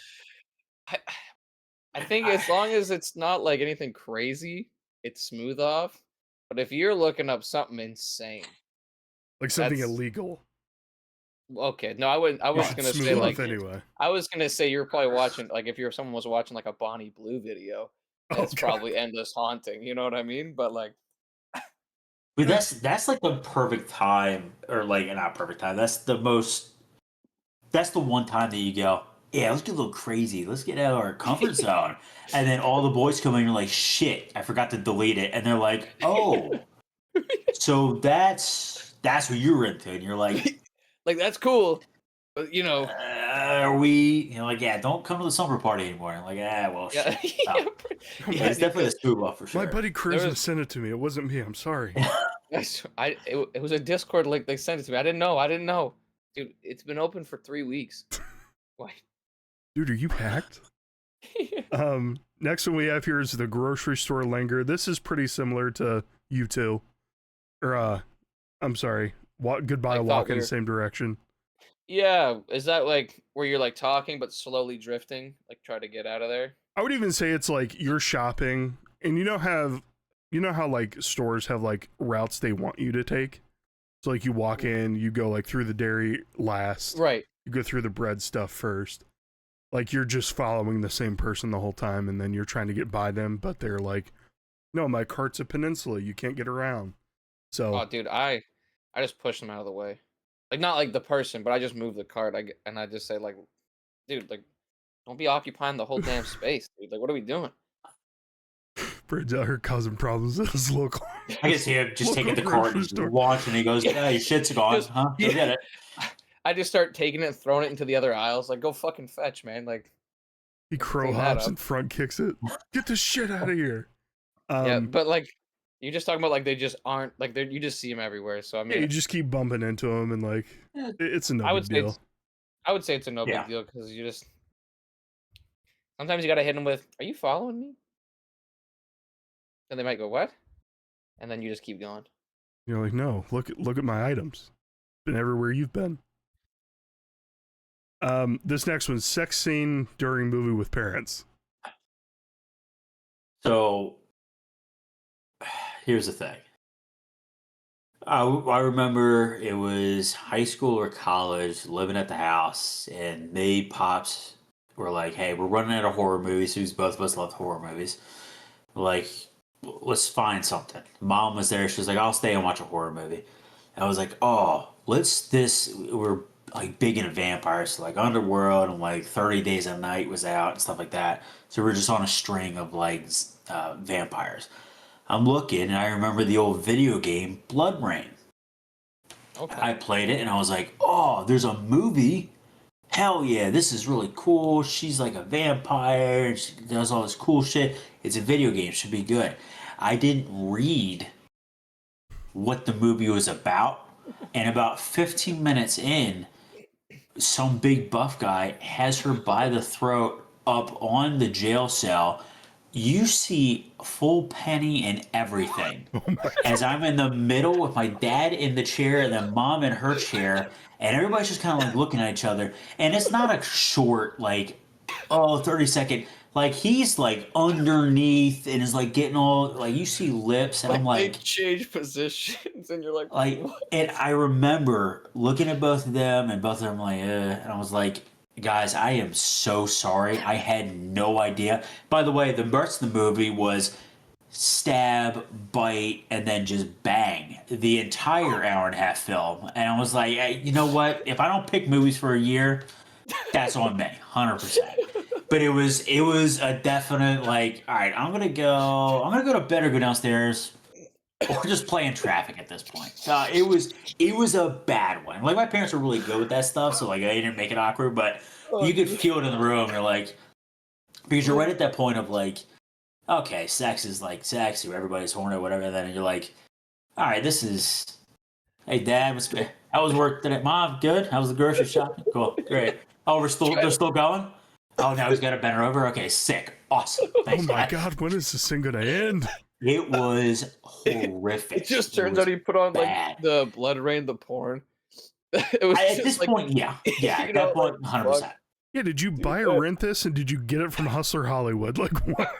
I think as long as it's not like anything crazy, it's smooth off. But if you're looking up something insane, like something illegal. Okay, no, I wouldn't. I was gonna say like anyway. I was gonna say you're probably watching like if someone was watching like a Bonnie Blue video, it's probably endless haunting. You know what I mean? But like, but that's like the perfect time, or like not perfect time. That's the one time that you go, yeah, let's get a little crazy. Let's get out of our comfort zone. And then all the boys come in and you're like, shit, I forgot to delete it. And they're like, oh, so that's what you're into. And you're like, that's cool. But, you know. Are we, like, yeah, don't come to the summer party anymore. And like, well, shit. It's definitely a smooth off for sure. My buddy Koryzma sent it to me. It wasn't me. I'm sorry. It was a Discord link. They sent it to me. I didn't know. Dude, it's been open for 3 weeks. Why? Dude, are you hacked? Next one we have here is the grocery store linger. This is pretty similar to you two. Or, I'm sorry. Goodbye, walk in the same direction. Yeah. Is that like where you're like talking but slowly drifting? Like try to get out of there? I would even say it's like you're shopping and you know how like stores have like routes they want you to take? So like you walk in, you go like through the dairy last. Right. You go through the bread stuff first. Like you're just following the same person the whole time and then you're trying to get by them, but they're like, no, my cart's a peninsula. You can't get around. So oh dude, I just push them out of the way. Like not like the person, but I just move the cart. And I just say like, dude, like don't be occupying the whole damn space, dude. Like what are we doing? Bridge out here causing problems at his local. I can see him just taking the cart and just watching. And he goes, yeah, your shit's gone, huh? Go get it. I just start taking it and throwing it into the other aisles. Like, go fucking fetch, man. Like, he crow hops and front kicks it. Get the shit out of here. Yeah, but like, you're just talking about like they just aren't like you just see them everywhere. So I mean, you just keep bumping into them and like it's a no big deal. I would say it's a no big deal because you just sometimes you gotta hit them with, "Are you following me?" And they might go, "What?" And then you just keep going. You're like, "No, look at my items. Been everywhere you've been." This next one's sex scene during movie with parents. So, here's the thing. I remember it was high school or college, living at the house, and me, pops were like, hey, we're running out of horror movies, because both of us love horror movies. Like, let's find something. Mom was there, she was like, I'll stay and watch a horror movie. I was like, oh, we're like big into vampires, so like Underworld and like 30 Days a Night was out and stuff like that. So we're just on a string of like vampires. I'm looking and I remember the old video game Blood Rain. Okay. I played it and I was like, oh, there's a movie? Hell yeah, this is really cool. She's like a vampire and she does all this cool shit. It's a video game, should be good. I didn't read what the movie was about, and about 15 minutes in, some big buff guy has her by the throat up on the jail cell. You see full penny and everything. As I'm in the middle with my dad in the chair and then mom in her chair, and everybody's just kind of like looking at each other. And it's not a short, like, 30-second. Like, he's like underneath and is like getting all, like, you see lips, and I'm like, they change positions, and you're like, what? And I remember looking at both of them, and both of them like, and I was like, guys, I am so sorry. I had no idea. By the way, the rest of the movie was stab, bite, and then just bang. The entire hour-and-a-half film. And I was like, hey, you know what? If I don't pick movies for a year, that's on me, 100%. but it was a definite like, all right, I'm gonna go to bed or go downstairs, or just play in traffic at this point. It was a bad one. Like my parents were really good with that stuff, so like they didn't make it awkward, but Oh, you could dude. feel it in the room. You're like, because you're right at that point of like, okay, sex is like sexy, where everybody's horny or whatever. Then you're like, all right, this is. Hey, Dad, how was work today? Mom, good. How was the grocery shopping? Cool, great. Oh, they're still going. Oh, now he's got to bend her over. Okay, sick, awesome. Thanks, Oh my Dad. God, when is this thing gonna end? It was horrific. It just turns out he put on bad. like the Blood Rain, the porn. It was At just this like, point, yeah, at you that know, point, like, 100%. Yeah, did you buy or rent this, and did you get it from Hustler Hollywood? Like what?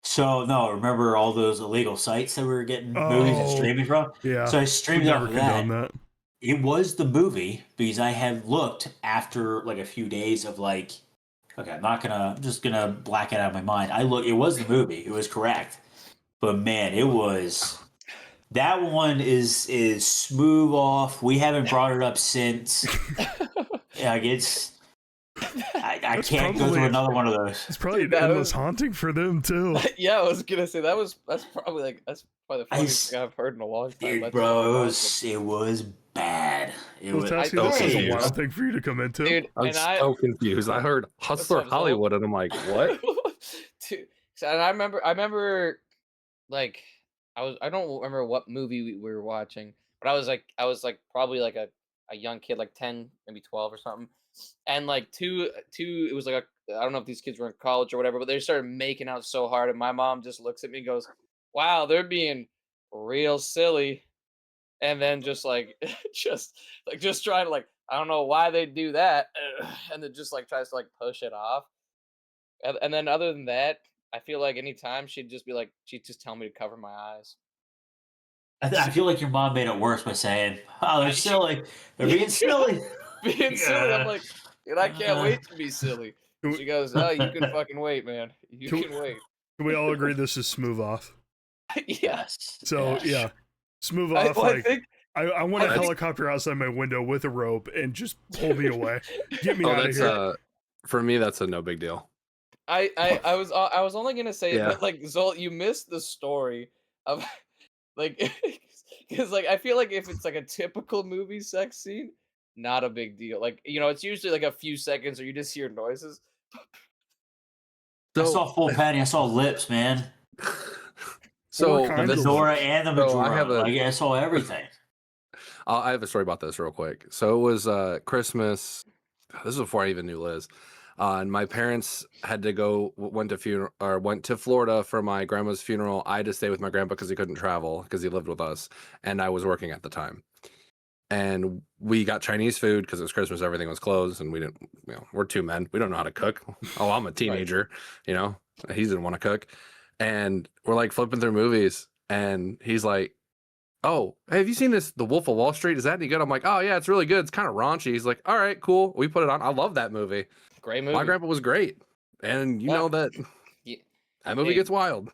So no, remember all those illegal sites that we were getting movies and streaming from? Yeah. So I We streamed off never of condone that. that. It was the movie because I had looked after like a few days of like, okay, I'm just gonna black it out of my mind. It was the movie. It was correct. But man, that one is smooth off. We haven't brought it up since. Like I can't go through another one of those. It's probably Dude, an that endless was- haunting for them too. yeah, I was gonna say that's probably the funniest s- thing I've heard in a long time. Dude, That's bro, awesome. it was bad. It Well, was. Tassie, I this is a think- wild thing for you to come into. Dude, I'm and so confused. I heard Hustler up, Zolt? Hollywood, and I'm like, what? Dude, so, and I remember, like, I don't remember what movie we were watching, but I was like probably like a young kid, like 10, maybe 12 or something, and like two, it was like I don't know if these kids were in college or whatever, but they started making out so hard, and my mom just looks at me and goes, "Wow, they're being real silly," and then just like just trying to like I don't know why they do that, and then just like tries to like push it off. And then other than that, I feel like anytime she'd just tell me to cover my eyes. I feel like your mom made it worse by saying, "Oh, they're silly. They're being silly." Being silly, I'm like, dude, I can't Uh, wait to be silly. Can we- She goes, "Oh, you can fucking wait, man. You Can we- can wait." Can we all agree this is smooth off? Yes. So Yes. yeah, smooth I, off. well, I Like think I want a I think- helicopter outside my window with a rope and just pull me away. Get me Oh, out of that's here. for me. That's a no big deal. I was only gonna say Yeah. that like Zolt, you missed the story of like because like I feel like if it's like a typical movie sex scene, not a big deal. Like it's usually like a few seconds or you just hear noises. I saw full patty. I saw lips, man. So What kind The of Dora and the So I Majora. have a- Like, I saw everything. I have a story about this real quick. So it was Christmas. This is before I even knew Liz. And my parents had to go went to Florida for my grandma's funeral. I had to stay with my grandpa because he couldn't travel because he lived with us, and I was working at the time. And we got Chinese food because it was Christmas. Everything was closed, and we didn't. We're two men. We don't know how to cook. Oh, I'm a teenager. He didn't want to cook, and we're like flipping through movies, and he's like, "Oh, hey, have you seen this? The Wolf of Wall Street? Is that any good?" I'm like, "Oh yeah, it's really good. It's kind of raunchy." He's like, "All right, cool." We put it on. I love that movie. Great movie. My grandpa was great, and you Yeah. know that Yeah, that movie Hey. gets wild.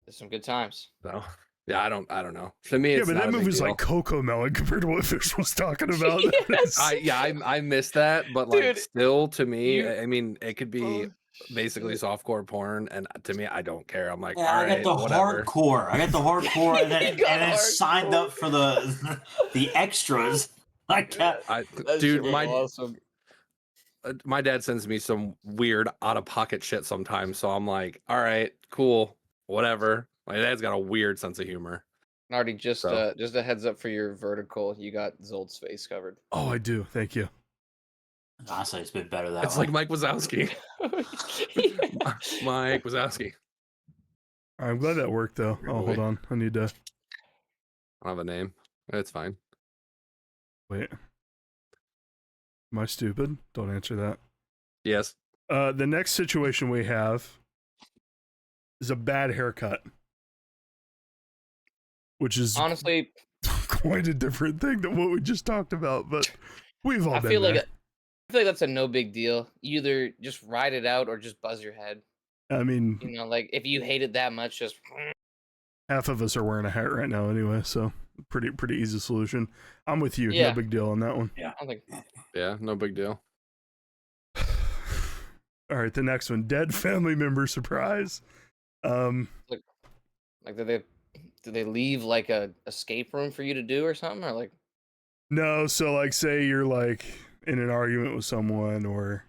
there's some good times. So yeah, I don't know. To me, Yeah, it's but not that a big movie's deal. like Coco Melon compared to what Fish was talking about. Yes. I missed that, but like Dude, still to me, you- I mean, it could be Oh, basically shit. softcore porn, and to me, I don't care. I'm like, Yeah, all I right, got the whatever. hardcore. and then You got signed hardcore. up for the extras. Like That Dude, shit was my awesome. my dad sends me some weird out of pocket shit sometimes, so I'm like, all right, cool, whatever. My dad's got a weird sense of humor. Nardy, just So- just a heads up for your vertical. You got Zolt's face covered. Oh, I do. Thank you. honestly, it's been better that It's way. like Mike Wazowski. Mike Wazowski. I'm glad that worked though. Oh, hold on. I need to I don't have a name. It's fine. wait. Am I stupid? Don't answer that. Yes. The next situation we have is a bad haircut, which is Honestly, quite a different thing than what we just talked about. But we've all I been feel there. like that's a no big deal. You either just ride it out or just buzz your head. I mean, Like if you hate it that much, just half of us are wearing a hat right now anyway, so pretty easy solution. I'm with you. Yeah. No big deal on that one. I don't think Yeah, no big deal. All right, the next one, dead family member surprise. Like did they leave like a escape room for you to do or something, or like? No, so like say you're like in an argument with someone, or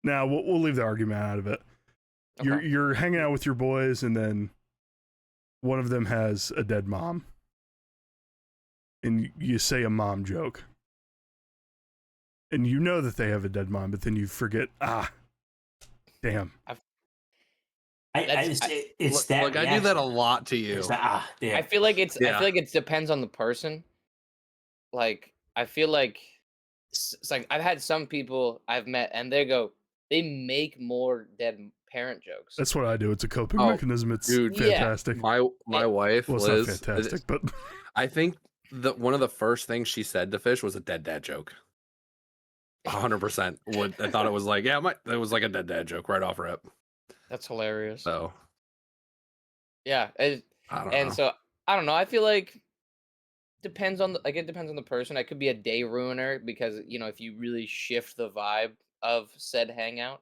now we'll leave the argument out of it. Okay. You're hanging out with your boys, and then one of them has a dead mom, and you say a mom joke, and you know that they have a dead mom, but then you forget. Damn. It's that. Look, I do that a lot to you. It's that, damn. I feel like I Yeah. feel like it depends on the person. Like I feel like it's like I've had some people I've met and they make more dead parent jokes. That's what I do. It's a coping Oh, mechanism. It's yeah. fantastic. My wife, Well, it's Liz, not fantastic, but I think one of the first things she said to Fish was a dead dad joke. 100%. I thought it was like, yeah, it was like a dead dad joke right off rip. That's hilarious. So yeah, I don't know. so I don't know. I feel like depends on it depends on the person. I could be a day ruiner because if you really shift the vibe of said hangout.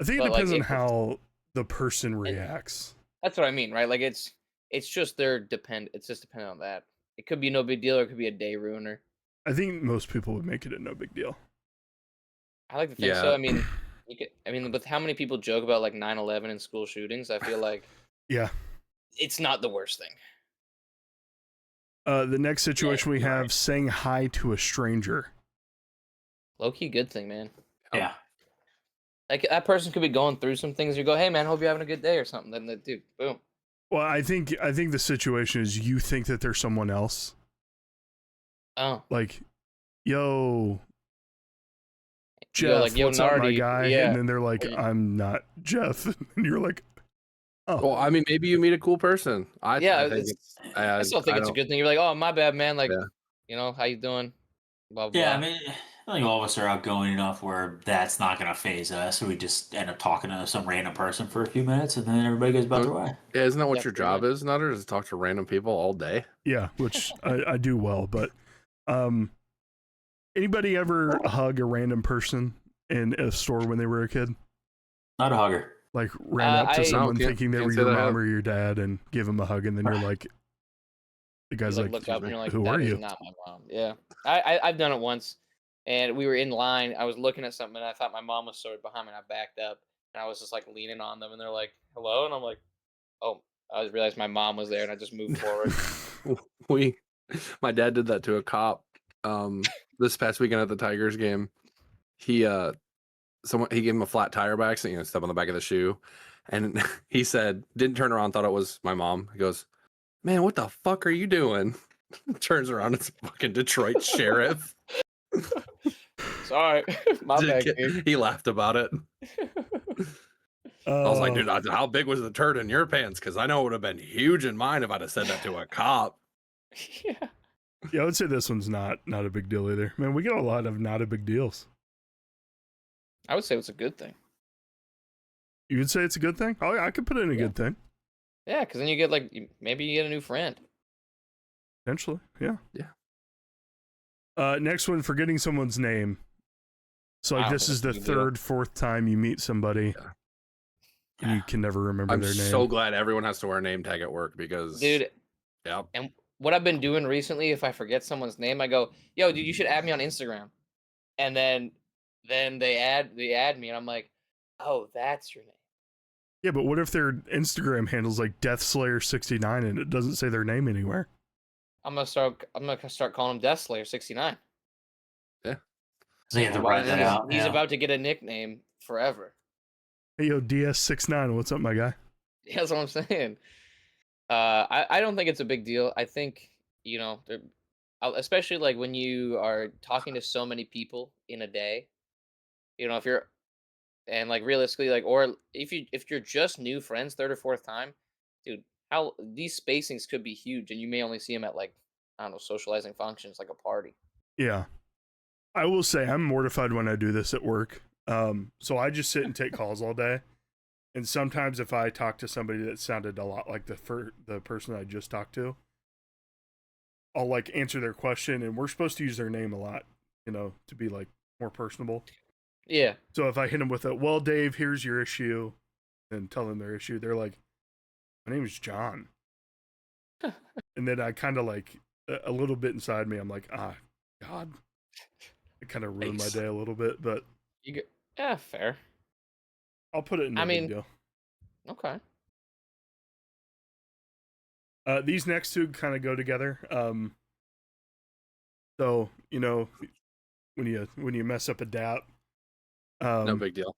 I think it But, like, depends on if- how the person reacts. That's what I mean, right? Like it's just it's just dependent on that. It could be no big deal or it could be a day ruiner. I think most people would make it a no big deal. I like to think Yeah. so. I mean, with how many people joke about like 9/11 and school shootings, I feel like Yeah. it's not the worst thing. The next situation we you're have, right. saying hi to a stranger. Low key good thing, man. Yeah. Like that person could be going through some things. You go, hey man, hope you're having a good day or something. Then they do, boom. Well, I think the situation is you think that there's someone else. Oh, Like, yo, You go Jeff, like, yo, what's up, my Nardy? guy? Yeah. And then they're like, Yeah. I'm not Jeff. And you're like, oh. Well, I mean, maybe you meet a cool person. I think I still think it's a good thing. You're like, oh, my bad, man. Like, Yeah. how you doing? Blah blah. Yeah, I blah. mean, I think all of us are outgoing enough where that's not going to phase us. So we just end up talking to some random person for a few minutes, and then everybody goes about their way. Yeah, isn't that what Yeah, your pretty job much. is, Nutter? Is to talk to random people all day? Yeah, which I do well. But anybody ever hug a random person in a store when they were a kid? Not a hugger. Like ran up to someone can't- thinking they can't were say your that I mom have. or your dad and give them a hug, and then you're like, the guy's You, like, look up and you're like, who that are is you? not my mom. Yeah, I've done it once, and we were in line. I was looking at something, and I thought my mom was sort of behind me. And I backed up, and I was just like leaning on them, and they're like, hello, and I'm like, oh, I just realized my mom was there, and I just moved forward. My dad did that to a cop this past weekend at the Tigers game. He gave him a flat tire by accident, step on the back of the shoe, and he said, didn't turn around, thought it was my mom. He goes, man, what the fuck are you doing? Turns around, it's a fucking Detroit sheriff. Sorry, my bad. Kid. He laughed about it. I was like, dude, how big was the turd in your pants? Because I know it would have been huge in mine if I'd have said that to a cop. Yeah. Yeah, I would say this one's not a big deal either. Man, we get a lot of not a big deals. I would say it's a good thing. You would say it's a good thing? Oh, yeah, I could put it in a good thing. Yeah, because then you get maybe you get a new friend. Potentially, yeah. Yeah. Next one, forgetting someone's name. So I like don't this think is that's the a big deal. third, fourth time you meet somebody and you can never remember I'm their name. so glad everyone has to wear a name tag at work because, Dude, yeah. and what I've been doing recently, if I forget someone's name, I go, yo, dude, you should add me on Instagram. And then they add me, and I'm like, oh, that's your name. Yeah, but what if their Instagram handle's like DeathSlayer69 and it doesn't say their name anywhere? I'm gonna start calling him Deathslayer69. So you have to write that out. He's yeah. about to get a nickname forever. Hey, yo, DS69, what's up, my guy? That's what I'm saying. I don't think it's a big deal. I think, especially like when you are talking to so many people in a day, if you're, and like realistically, like, or if you're just new friends, third or fourth time, dude, how these spacings could be huge, and you may only see them at like, I don't know, socializing functions, like a party. Yeah. I will say I'm mortified when I do this at work. So I just sit and take calls all day. And sometimes if I talk to somebody that sounded a lot like the person I just talked to, I'll like answer their question, and we're supposed to use their name a lot, to be like more personable. Yeah. So if I hit them with a, well, Dave, here's your issue, and tell them their issue, they're like, my name is John. And then I kind of like, a little bit inside me, I'm like, God. It kind of ruined my day a little bit, but Yeah, fair. I'll put it in no big deal. Okay. These next two kind of go together. So, you know, when you mess up a DAP, No big deal.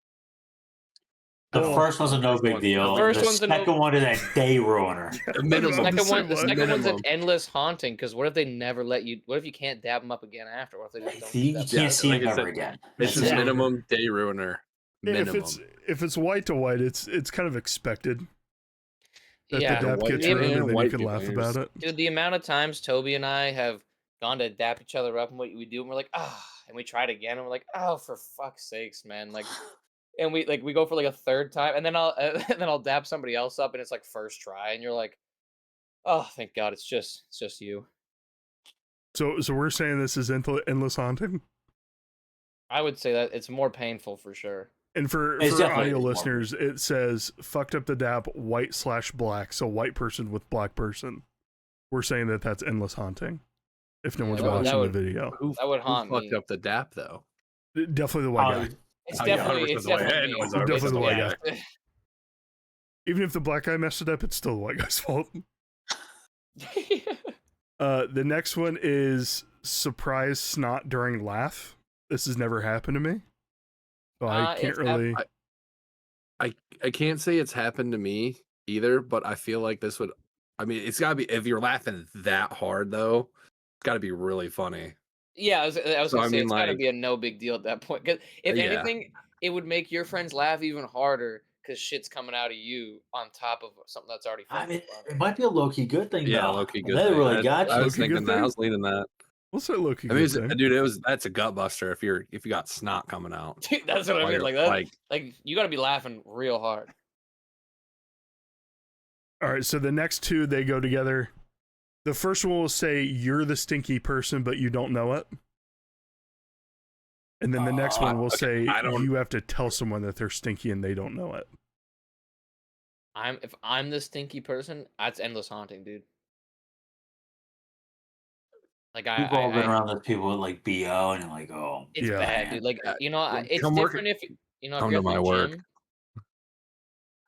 The first one's a no big deal. The second one is a day ruiner. The second one's an endless haunting, because what if they never let you? What if you can't dab them up again after? What if they just don't You can't see them ever again. It's just minimum day ruiner. Minimum. If it's white to white, it's kind of expected that the DAP gets Yeah, ruined, and then you can laugh about it. Dude, the amount of times Toby and I have gone to dap each other up, and what we do, and we're like, and we try it again, and we're like, for fuck's sakes, man, like. And we go for like a third time, and then I'll dap somebody else up, and it's like first try, and you're like, oh, thank God, it's just you. So we're saying this is endless haunting. I would say that it's more painful for sure. And for audio listeners, it says fucked up the dap white/black, so white person with black person. We're saying that that's endless haunting. If no one's watching the video, that would haunt me. Fucked up the dap though. Definitely the white guy. It's definitely the white guy. Even if the black guy messed it up, it's still the white guy's fault. The next one is surprise snot during laugh. This has never happened to me, so I can't really. I can't say it's happened to me either, but I feel like this would. I mean, it's gotta be, if you're laughing that hard though, it's gotta be really funny. Yeah, I was gonna say it's gotta be a no big deal at that point. Because if anything, it would make your friends laugh even harder because shit's coming out of you on top of something that's already funny. I mean, it might be a low-key good thing, Yeah, though. low-key good They thing. really got you. I was thinking that. I was leaning that. What's that low-key I mean, good thing? dude, that's a gut buster if you got snot coming out. Dude, that's what I mean. Like that. Like you gotta be laughing real hard. All right, so the next two, they go together. The first one will say you're the stinky person, but you don't know it. And then the next one will say you have to tell someone that they're stinky and they don't know it. If I'm the stinky person, that's endless haunting, dude. Like We've all been around those people with like BO and like, it's bad, dude. Like it's different if come to my work.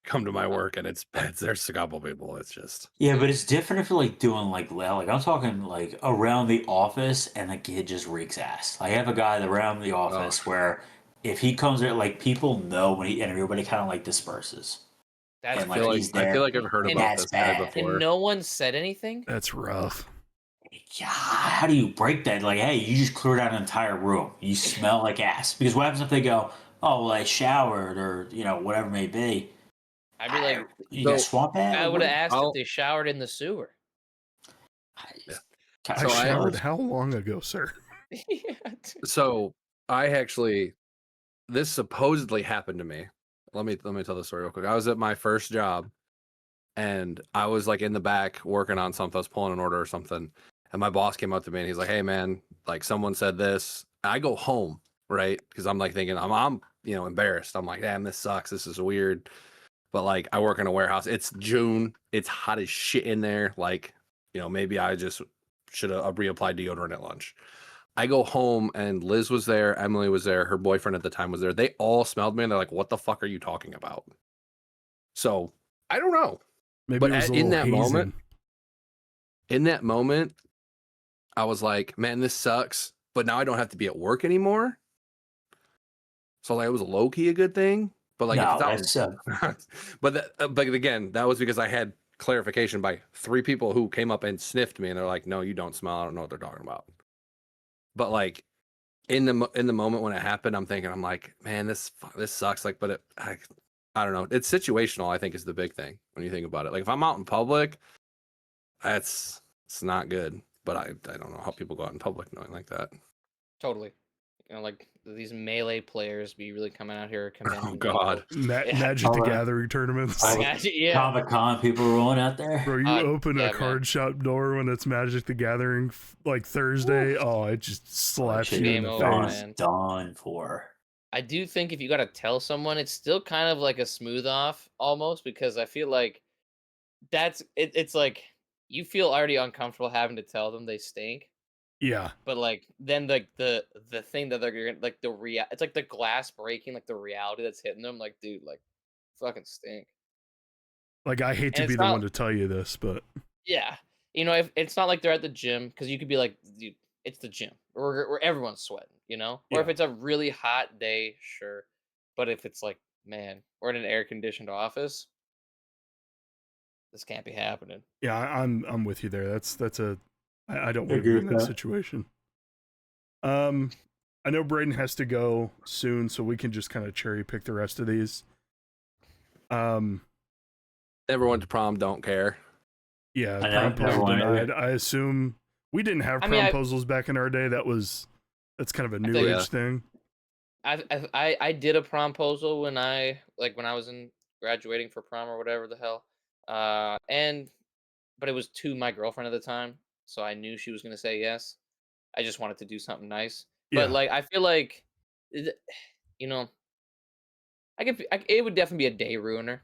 Come to my work and it's bad. There's a couple people. It's just but it's different if you're like doing like I'm talking like around the office and the kid just reeks ass. I have a guy around the office where if he comes there, like people know when and everybody kind of like disperses. That's and, I feel like I've heard about this guy before. And no one said anything. That's rough. Yeah, how do you break that? Like, hey, you just cleared out an entire room. You smell like ass. Because what happens if they go, oh, well, I showered or whatever it may be. I'd be like, you got swamp head? I would have asked if they showered in the sewer. I showered how long ago, sir? So this supposedly happened to me. Let me tell the story real quick. I was at my first job and I was like in the back working on something. I was pulling an order or something. And my boss came up to me and he's like, hey man, like someone said this. I go home, right? Because I'm like thinking I'm embarrassed. I'm like, damn, this sucks. This is weird. But like I work in a warehouse. It's June. It's hot as shit in there. Like, maybe I just should have reapplied deodorant at lunch. I go home and Liz was there. Emily was there. Her boyfriend at the time was there. They all smelled me and they're like, what the fuck are you talking about? So I don't know. Maybe but it was in that moment, I was like, man, this sucks. But now I don't have to be at work anymore. So like it was low key a good thing. But like, but again, that was because I had clarification by 3 people who came up and sniffed me, and they're like, "No, you don't smell. I don't know what they're talking about." But like, in the moment when it happened, I'm like, man, this sucks. Like, but I don't know. It's situational. I think is the big thing when you think about it. Like, if I'm out in public, it's not good. But I don't know how people go out in public knowing like that. Totally. Like these Melee players be really coming out here. Oh God! Magic the Gathering tournaments. Comic-Con people rolling out there. Bro, you open a card shop door when it's Magic the Gathering like Thursday. Oh, it just slaps you in the face. Done for. I do think if you gotta tell someone, it's still kind of like a smooth off almost because I feel like it's like you feel already uncomfortable having to tell them they stink, Yeah. but like then like the thing that they're gonna like it's like the glass breaking, like the reality that's hitting them, like dude, like fucking stink. Like, I hate And to be it's the not one to tell you this, but yeah. If it's not like they're at the gym, because you could be like, dude, it's the gym where everyone's sweating, or if yeah. it's a really hot day, sure. But if it's like, man, we're in an air conditioned office, this can't be happening. Yeah, I'm with you there. I don't I want to agree be in with that that. situation. I know Braden has to go soon, so we can just kind of cherry pick the rest of these. Never went to prom, don't care. Yeah, I know, promposal never mind. denied. I assume we didn't have I mean, promposals back in our day. That's kind of a new think- age thing. I did a promposal when I was in graduating for prom or whatever the hell, but it was to my girlfriend at the time, so I knew she was gonna say yes. I just wanted to do something nice, but Yeah, like I feel like, it- you know, it would definitely be a day ruiner.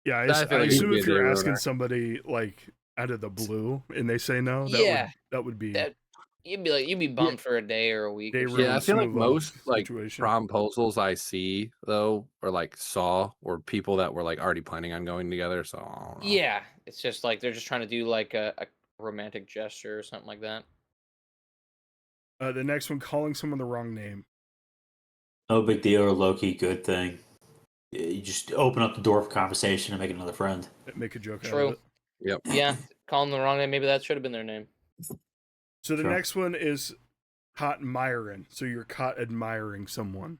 yeah. I feel I like it would assume be a if day you're asking ruiner. somebody like out of the blue and they say no, Yeah, that would be that you'd be Yeah, bummed for a day or a week day or yeah. I ruin something. feel like smooth off most like situation. promposals I see though, or like saw, were people that were like already planning on going together. So I don't know. Yeah, it's just like they're just trying to do like a romantic gesture or something like that. The next one, calling someone the wrong name. No big deal or low key good thing. You just open up the door for conversation and make another friend. Make a joke out of True. it. Yep. Yeah, calling them the wrong name. Maybe that should have been their name. So the Sure. next one is caught admiring. So you're caught admiring someone.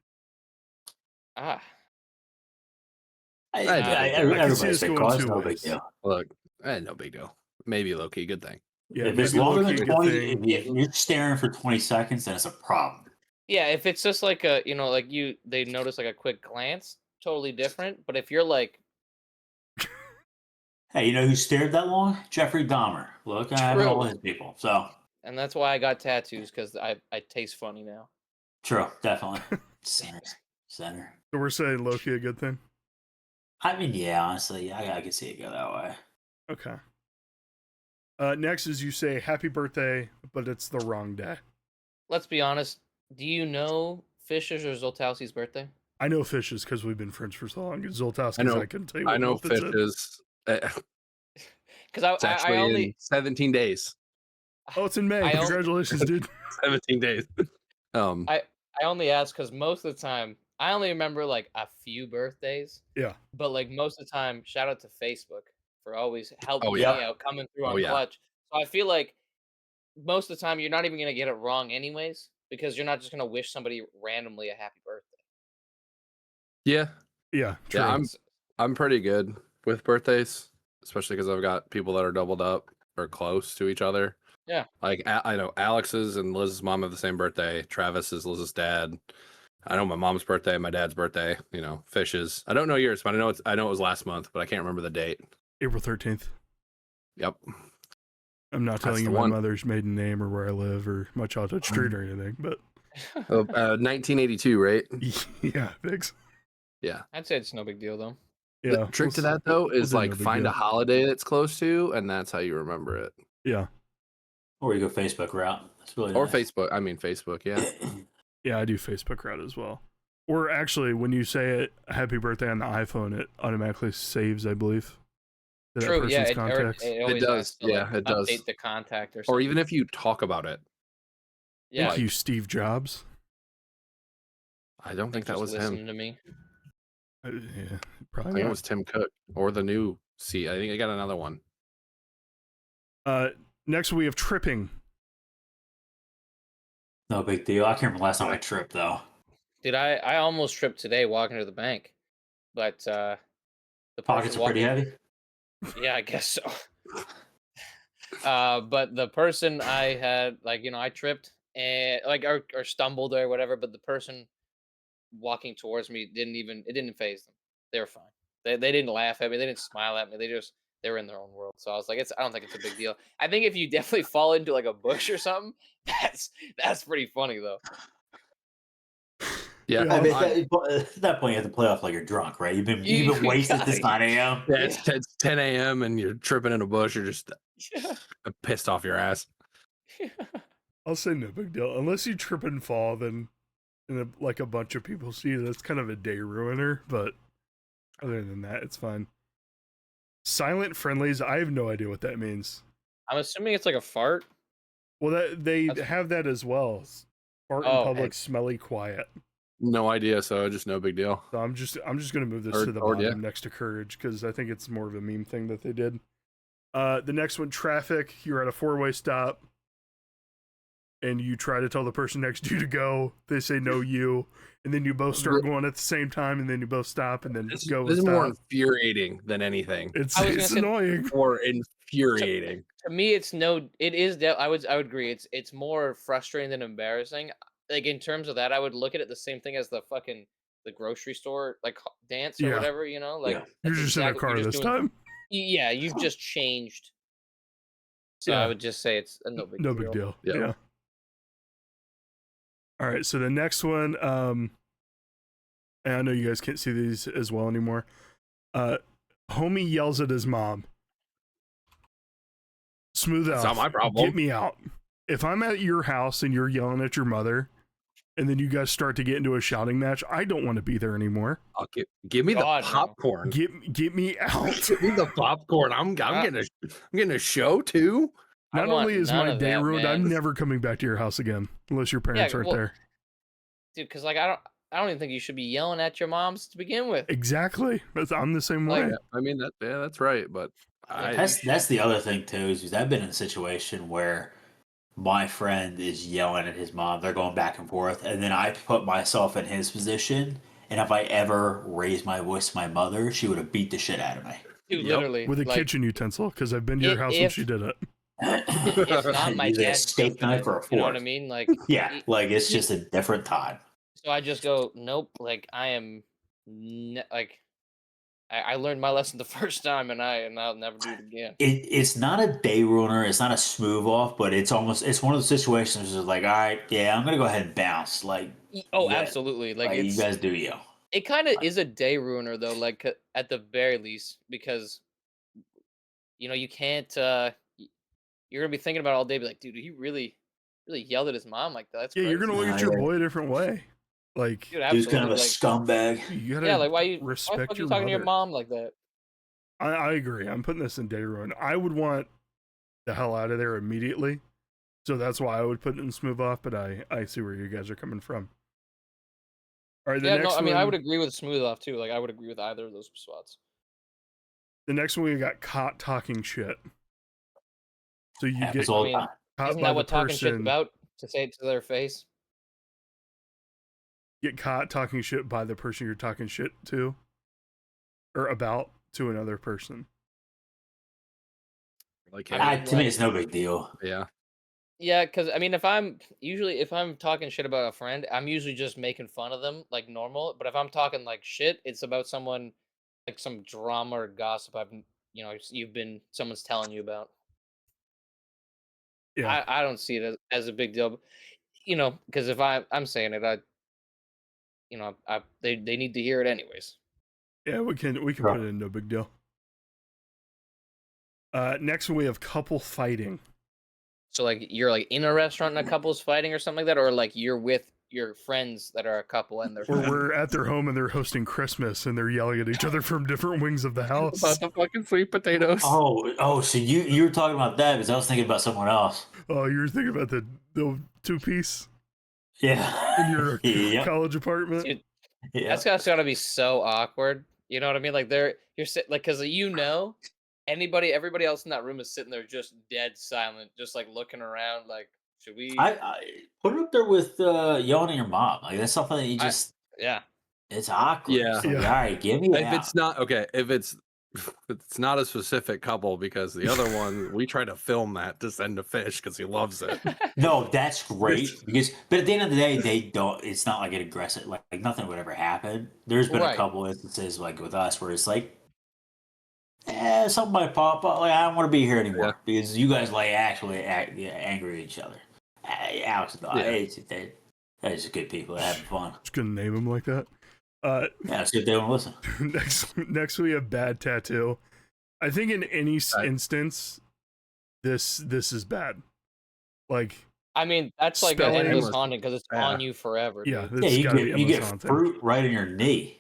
Ah, I can see this Everybody's been going caught. two No big ways. deal. Look, no big deal. Maybe low key, good thing. Yeah, If it's maybe longer low-key than a good 20, thing. if you're staring for 20 seconds, then it's a problem. yeah. If it's just like like they notice like a quick glance, totally different. But if you're like, Hey, you know who stared that long? Jeffrey Dahmer. Look, I have all true, his people. So, and that's why I got tattoos because I taste funny now. true, definitely. Center. So we're saying low-key a good thing. I mean, yeah, honestly, I can see it go that way. Okay. Next is you say happy birthday, but it's the wrong day. Let's be honest. Do you know Fisher's or Zoltowski's birthday? I know Fishes because we've been friends for so long. Zoltowski's, know- I couldn't tell you I what know month it's in. fishes. Because It's I actually only in 17 days. Oh, it's in May. I only- Congratulations, dude. 17 days. I only ask because most of the time I only remember like a few birthdays, Yeah. but like most of the time, shout out to Facebook for always helping Oh, me yeah. out, coming through Oh, on yeah. Clutch. So I feel like most of the time you're not even gonna get it wrong anyways, because you're not just gonna wish somebody randomly a happy birthday. Yeah. Yeah. True. Yeah, S- I'm pretty good with birthdays, especially because I've got people that are doubled up or close to each other. Yeah. Like I know Alex's and Liz's mom have the same birthday. Travis is Liz's dad. I know my mom's birthday, my dad's birthday. Fish's. I don't know yours, but I know it was last month, but I can't remember the date. April 13th. Yep. I'm not That's telling you the my one. mother's maiden name or where I live or my childhood street or anything, but 1982, right? yeah, thanks. Yeah. I'd say it's no big deal though. Yeah. The trick to we'll- that though we'll is do like no big find deal. a holiday that's close to, and that's how you remember it. Yeah. Or you go Facebook route. That's really Or nice. Facebook. I mean Facebook. Yeah. Yeah, I do Facebook route as well. Or actually, when you say it, happy birthday on the iPhone, it automatically saves, I believe, to that True. Yeah. person's It contacts. always does, has to, yeah, like, it does. update the contact or something. Or even if you talk about it. yeah. Thank you, Steve Jobs. I don't think thanks that for was him. listening to me. Yeah, I probably think it not. was Tim Cook or the new C. I think I got another one. Next, we have tripping. No big deal. I can't remember the last time I tripped, though. Dude, I almost tripped today walking to the bank, but the Pockets person are pretty walking. heavy. Yeah, I guess so. But the person I had, I tripped and or stumbled or whatever, but the person walking towards me it didn't phase them. They were fine. They didn't laugh at me. They didn't smile at me. They were in their own world. So I was like, I don't think it's a big deal. I think if you definitely fall into like a bush or something, that's pretty funny though. Yeah, I mean, I- at that point, you have to play off like you're drunk, right? You've been You wasted gotta- since 9 a.m. yeah, it's 10 a.m. and you're tripping in a bush. You're just pissed off your ass. I'll say no big deal. Unless you trip and fall, then like a bunch of people see you, that's kind of a day ruiner. But other than that, it's fine. Silent friendlies, I have no idea what that means. I'm assuming it's like a fart. Well, they That's- have that as well. Fart in Oh, public, heck. smelly, quiet. No idea, so just no big deal. So I'm just gonna move this Or- to the or, bottom yeah. next to courage because I think it's more of a meme thing that they did. The next one, traffic. You're at a 4-way stop, and you try to tell the person next to you to go. They say no, you, and then you both start going at the same time, and then you both stop, and then This, go. this and is more stop. infuriating than anything. It's I was gonna say- annoying. More infuriating. To me, it's no. It is. I would agree. It's more frustrating than embarrassing. Like in terms of that, I would look at it the same thing as the grocery store dance or Yeah. whatever. You know, like Yeah. You're that's just in a exactly- car you're this just doing- time. Yeah, you've just changed. So Yeah. I would just say it's a no big No deal. big deal. Yeah. Yeah. All right. So the next one, and I know you guys can't see these as well anymore. Homie yells at his mom. Smooth out. It's not my problem. Get me out. If I'm at your house and you're yelling at your mother, and then you guys start to get into a shouting match, I don't want to be there anymore. I'll give me God, the no. popcorn. Get me out. Give me the popcorn. I'm getting a show too. I Not want only is none my of day that, ruined, I'm man. never coming back to your house again unless your parents aren't well- there. Dude, because I don't even think you should be yelling at your moms to begin with. Exactly. I'm the same Like, way. I mean that's right, but That's the other thing too. Is I've been in a situation where my friend is yelling at his mom. They're going back and forth, and then I put myself in his position. And if I ever raised my voice to my mother, she would have beat the shit out of me. Dude, Yep. literally. With a like, kitchen utensil, because I've been to your house when if- she did it. If not, my Use a dad's steak jumping knife in, or a fork. You know what I mean? Like, Yeah, like it's just a different time. so I just go, nope. Like I am, I learned my lesson the first time, and I'll never do it again. It's not a day ruiner. It's not a smooth off, but it's one of those situations where it's like, all right, yeah, I'm gonna go ahead and bounce. Like, Oh, yeah, absolutely. Like you it's guys do you. it kind of is a day ruiner though. Like at the very least, because you can't. You're gonna be thinking about it all day. Be like, dude, he really yelled at his mom like that. That's Yeah, you're crazy. gonna look at Yeah. your boy a different way. Like Dude, He's absolutely. kind of a like, scumbag. you gotta yeah, like why the respect fuck your you talking to your mother. mom like that? I agree. I'm putting this in day ruin. I would want the hell out of there immediately. So that's why I would put it in smooth off, but I see where you guys are coming from. All right, the Yeah, next no, I one, mean I would agree with smooth off too. Like I would agree with either of those spots. the next one we got caught talking shit. So you Happens get all I the mean, time. caught Isn't by that the what talking shit's person, about? To say it to their face? get caught talking shit by the person you're talking shit to or about to another person. like I mean, To me, it's no big deal. yeah. Yeah, because I mean, if I'm talking shit about a friend, I'm usually just making fun of them like normal. But if I'm talking like shit, it's about someone, like some drama or gossip someone's telling you about. Yeah. I don't see it as a big deal, because if I'm saying it, they need to hear it anyways. Yeah, we can Sure. put it in no big deal. Next one we have couple fighting. So like you're like in a restaurant and a couple's fighting or something like that, or like you're with your friends that are a couple and they're Or fighting. we're at their home and they're hosting Christmas and they're yelling at each other from different wings of the house. About the fucking sweet potatoes. Oh, so you were talking about that because I was thinking about someone else. Oh, you were thinking about the 2-piece Yeah. in your Yep. college apartment? Dude, Yeah. That's gotta be so awkward. You know what I mean? Like you're sitting like because everybody else in that room is sitting there just dead silent, just like looking around. Like, should we? I put it up there with yelling at your mom. Like that's something that you I- just Yeah. it's awkward. Yeah. It's like, Yeah. all right, give me If out. it's not okay, if it's not a specific couple, because the other one we try to film that to send to Fish because he loves it. No, that's great but at the end of the day, they don't. It's not like an aggressive. Like nothing would ever happen. There's been Right. a couple instances like with us where it's like, something might pop up. Like I don't want to be here anymore Yeah. because you guys like actually angry at each other. Alex, Yeah. They're just good people. They're having fun. Just gonna name them like that. Yeah, it's good they don't listen. Next we have bad tattoo. I think in any instance, this is bad. Like, I mean, that's like an Spelling endless was- haunting because it's on you forever. yeah, Dude. this Yeah, gotta be you endless get haunting. fruit right in your knee.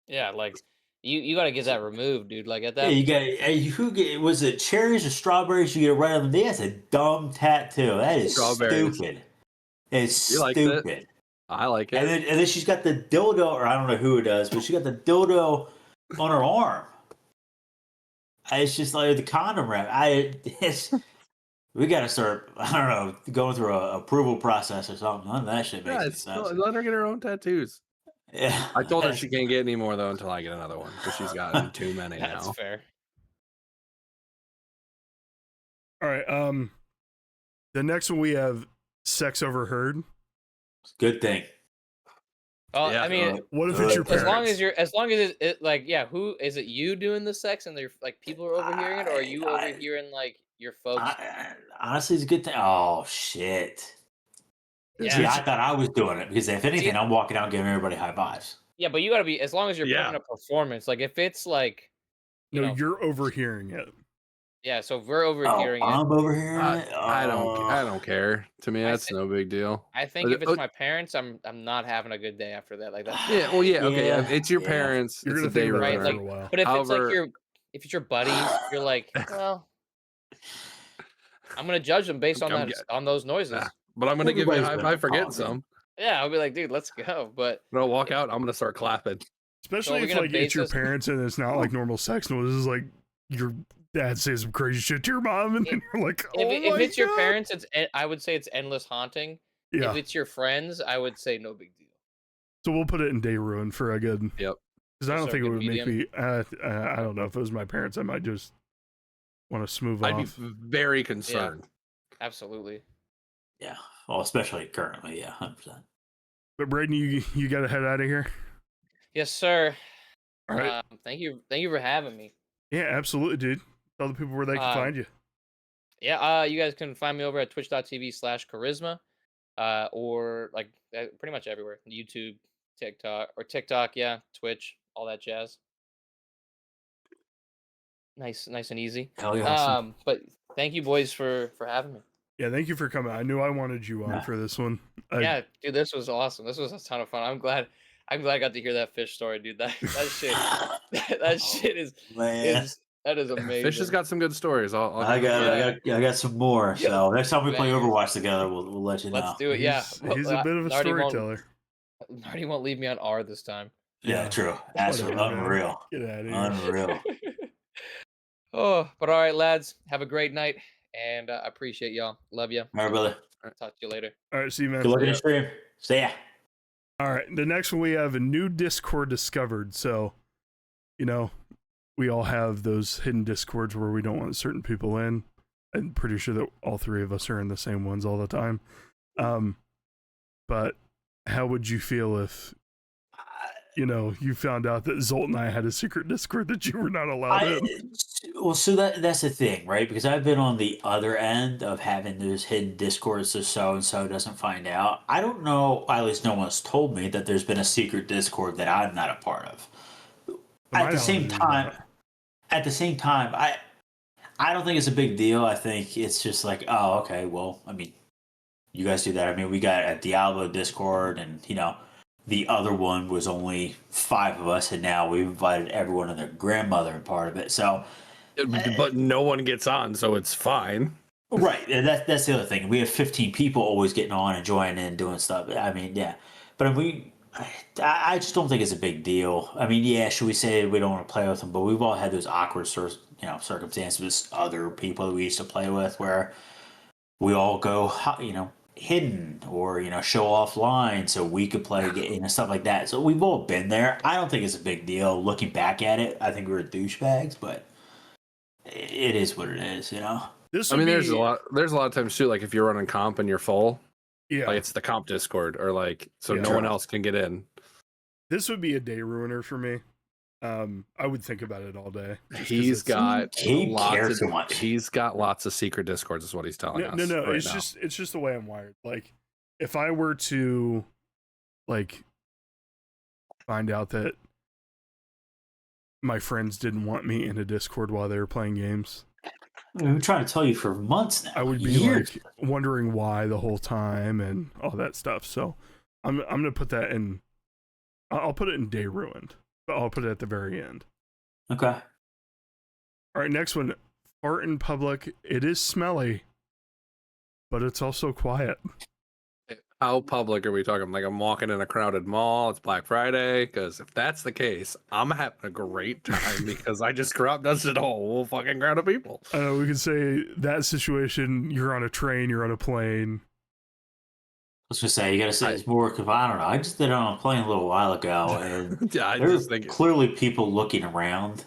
Yeah, like you got to get that removed, dude. Like at Yeah, that. you got. Who get? Was it cherries or strawberries? You get it right on the knee. That's a dumb tattoo. That is Strawberries. stupid. It's You liked it. stupid. I like it. And then she's got the dildo, or I don't know who it does, but she got the dildo on her arm. It's just like the condom wrap. We got to start. I don't know, going through a approval process or something. None of that shit makes Yeah, any it's, sense. let her get her own tattoos. Yeah, I told her she can't get any more though until I get another one because she's gotten too many That's now. fair. All right. The next one we have sex overheard. good thing. Well, Yeah, I mean, What if it's your as parents? long as it like, yeah, who is it? You doing the sex and they're like people are overhearing it, or are you overhearing like your folks? Honestly, it's a good thing. Oh shit! Is See, Yeah. I thought I was doing it because if anything, I'm walking out giving everybody high fives. Yeah, but you got to be, as long as you're Yeah. putting a performance. Like if it's like, you No, know, you're overhearing it. yeah. So if we're overhearing it. I'm overhearing it. I don't care. To me, I that's thi- no big deal. I think if it's my parents, I'm not having a good day after that. Like that. Yeah, well, yeah, okay. Yeah, It's your yeah. parents. You're It's gonna a day think about Right, it ruiner. for like- a while. But if However- it's your buddies, you're like, well, I'm gonna judge them based on I'm that on those noises. Ah. But I'm gonna give you a high Everybody's five for been getting calling. some. Yeah, I'll be like, dude, let's go. But When I walk out, I'm gonna start clapping. Especially we're if gonna like it's base your this- parents and it's not like normal sex noises. Like your dad says some crazy shit to your mom, and then you're like, oh if my it's your God. parents, I would say it's endless haunting. Yeah. If it's your friends, I would say no big deal. So we'll put it in day ruin for a good. Yep. Because I don't So think it good would make medium. me. I don't know if it was my parents, I might just want to smooth I'd be off. very concerned. Absolutely. Yeah. Well, especially currently. Yeah, 100%. But Braden, you got to head out of here. Yes, sir. All right. Thank you for having me. Yeah, absolutely, dude. Tell the people where they can find you. Yeah, you guys can find me over at twitch.tv/Koryzma, or like pretty much everywhere. YouTube, TikTok, yeah, Twitch, all that jazz. Nice and easy. Hell yeah. But thank you boys for having me. Yeah, thank you for coming. I knew I wanted you on Yeah. for this one. Yeah, dude, this was awesome. This was a ton of fun. I'm glad I got to hear that fish story, dude. That shit that shit is Man. that is amazing. Fish has got some good stories. I'll I give him that. got some more. So next time we play Man. Overwatch together, we'll let you know. Let's do it. Yeah, He's a bit of a Nardy won't- storyteller. Nardy won't leave me on R this time. Yeah, true. Absolutely Whatever, man. unreal. Get out of here. Unreal. Oh, but all right, lads. Have a great night, and I appreciate y'all. Love you. All right, brother. Talk to you later. All right, see you, man. Good luck in your stream. See ya. All right, the next one we have a new Discord discovered. So, we all have those hidden Discords where we don't want certain people in. I'm pretty sure that all three of us are in the same ones all the time. But how would you feel if, you found out that Zolt and I had a secret Discord that you were not allowed in? Well, so that's the thing, right? Because I've been on the other end of having those hidden discords so and so doesn't find out. I don't know, at least no one's told me that there's been a secret Discord that I'm not a part of. At the same time, I don't think it's a big deal. I think it's just like, oh, okay, well, I mean, you guys do that. I mean, we got a Diablo Discord, and the other one was only 5 of us, and now we've invited everyone and their grandmother and part of it. So, But no one gets on, so it's fine. right, and that's the other thing. We have 15 people always getting on and joining in, doing stuff. I mean, yeah, but I just don't think it's a big deal. I mean, yeah, should we say we don't want to play with them? But we've all had those awkward circumstances with other people that we used to play with, where we all go, hidden or show offline so we could play stuff like that. So we've all been there. I don't think it's a big deal. Looking back at it, I think we were douchebags, but it is what it is. This I would mean, there's be- a lot of times too. Like if you're running comp and you're full, Yeah, like it's the comp Discord, or like so Yeah. no one else can get in. this would be a day ruiner for me. I would think about it all day. just 'cause He's got He cares too much. he's got lots of secret Discords, is what he's telling us. no. right It's now. just the way I'm wired. Like if I were to like find out that my friends didn't want me in a Discord while they were playing games, We've been trying to tell you for months now. I would be Years. like wondering why the whole time and all that stuff. So I'm gonna put that in. I'll put it in day ruined, but I'll put it at the very end. Okay. All right, next one. Fart in public. It is smelly, but it's also quiet. How public are we talking? Like I'm walking in a crowded mall. It's Black Friday. Because if that's the case, I'm having a great time because I just crop dusted a whole fucking crowd of people. We could say that situation. You're on a train. You're on a plane. Let's just say you got to say it's more because I don't know. I just did it on a plane a little while ago, and Yeah, I there just were think clearly people looking around,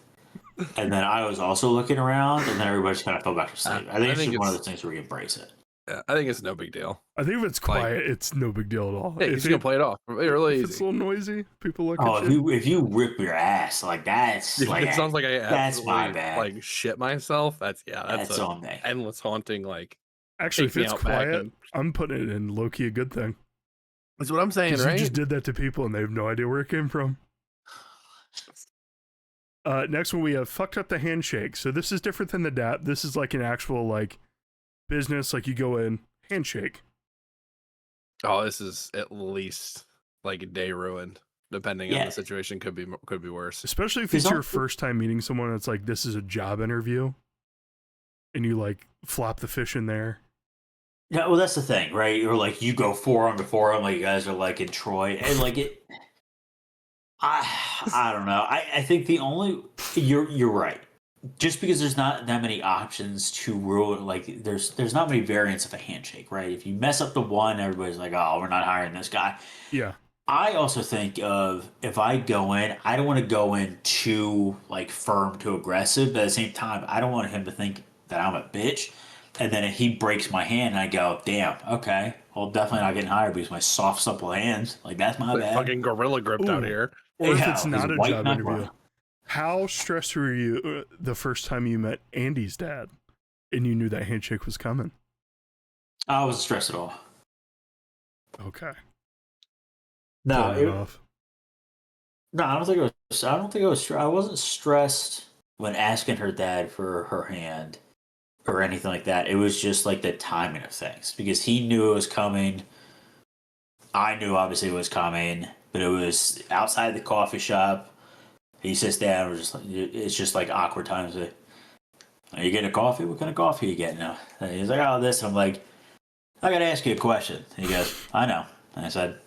and then I was also looking around, and then everybody just kind of fell back to sleep. I think it's just one of those things where you embrace it. yeah, I think it's no big deal. I think if it's quiet, it's no big deal at all. Yeah, he's gonna play it off. Really if it's a easy. little noisy, people look Oh, at you. if you rip your ass like that's like It sounds like I that's my absolutely, bad. like shit myself. That's That's a on me. endless haunting. Like Actually, take if me it's out back quiet, and- I'm putting it in low key a good thing. that's what I'm saying, Because you right? just did that to people and they have no idea where it came from. Next one, we have fucked up the handshake. So this is different than the dap. This is like an actual like business. Like you go in, handshake. Oh, this is at least like a day ruined. Depending on Yeah. the situation, could be worse. Especially if Because it's your also- first time meeting someone. It's like this is a job interview, and you like flop the fish in there. Yeah, well, that's the thing, right? Or like you go forum to forum, like you guys are like in Troy, and like it. I don't know. I think the only you're right. Just because there's not that many options to ruin, like there's not many variants of a handshake, right? If you mess up the one, everybody's like, oh, we're not hiring this guy. Yeah. I also think of if I go in, I don't want to go in too like firm, too aggressive, but at the same time, I don't want him to think that I'm a bitch. And then if he breaks my hand, I go, damn, okay, well, definitely not getting hired because my soft, supple hands, like that's my Like bad. fucking gorilla gripped out Ooh. here. Or if Yeah, it's his not a white job knuckle. interview, how stressed were you the first time you met Andy's dad, and you knew that handshake was coming? I wasn't stressed at all. Okay. No, Turn it off. no, I don't think it was. I don't think it was. I wasn't stressed when asking her dad for her hand or anything like that. It was just like the timing of things because he knew it was coming. I knew obviously it was coming, but it was outside the coffee shop. He sits down. We're just like, it's just like awkward times. Like, are you getting a coffee? What kind of coffee are you getting now? And he's like, oh, this. And I'm like, I got to ask you a question. And he goes, I know. And I said,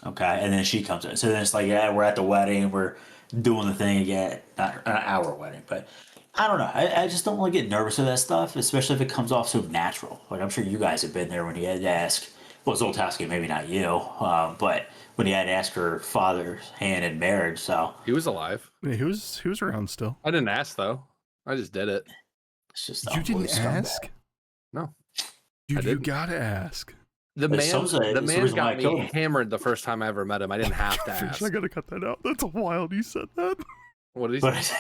okay. And then she comes in. So then it's like, yeah, we're at the wedding. We're doing the thing again. Not our wedding, but I don't know. I just don't really get nervous with that stuff, especially if it comes off so natural. Like I'm sure you guys have been there when you had to ask. Well, Zoltowski, maybe not you, but when you had to ask her father's hand in marriage. So He was alive. Yeah, he was around still. I didn't ask though. I just did it. it's just You unbelievable didn't ask? No. Dude, I you didn't. gotta ask. The But man, some say the it's the man reason why I got killed me him. hammered the first time I ever met him. I didn't have to ask. I gotta cut that out. That's wild. You said that. What did he say?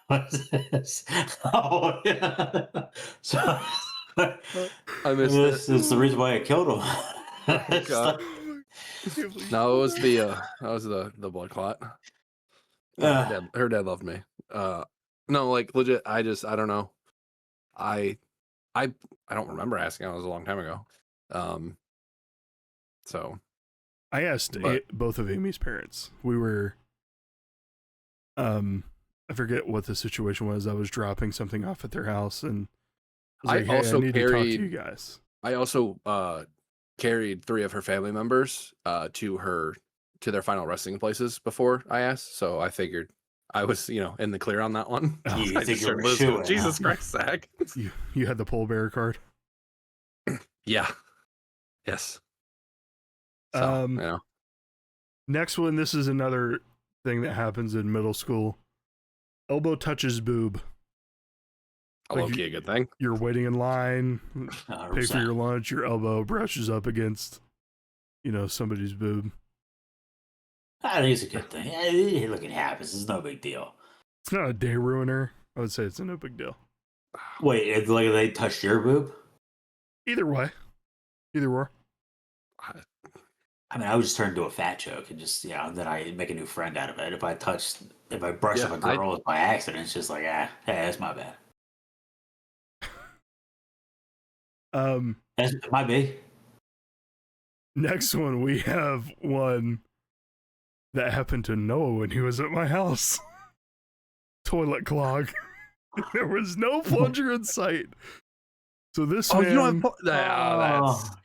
What is this? Oh, yeah. So, I missed this it. is the reason why I killed him. It's God. like- No, it was the blood clot. Her dad loved me. No, like legit. I don't know. I don't remember asking. It was a long time ago. So I asked But- both of Amy's parents. We were, I forget what the situation was. I was dropping something off at their house, and I was like, hey, also I need to talk to carried- you guys. I also carried 3 of her family members to their final resting places before I asked. So I figured I was, in the clear on that one. Oh, You I think just you were started listening. shooing, Jesus huh? Christ, Zach. You had the pole bearer card. Yeah. Yes. So, Um, Next one. This is another thing that happens in middle school. Elbow touches boob. a like low-key a good thing. You're waiting in line, pay 100%. for your lunch. Your elbow brushes up against, somebody's boob. I think it's a good thing. Hey, look, it happens. It's no big deal. It's not a day ruiner. I would say it's a no big deal. Wait, it's like they touched your boob? Either way. I mean, I would just turn into a fat joke and just, then I make a new friend out of it. If I brush Yeah, up a girl by accident, it's just like, hey, that's my bad. That's my bad. Next one, we have one that happened to Noah when he was at my house. Toilet clog. There was no plunger in sight. So this man, you know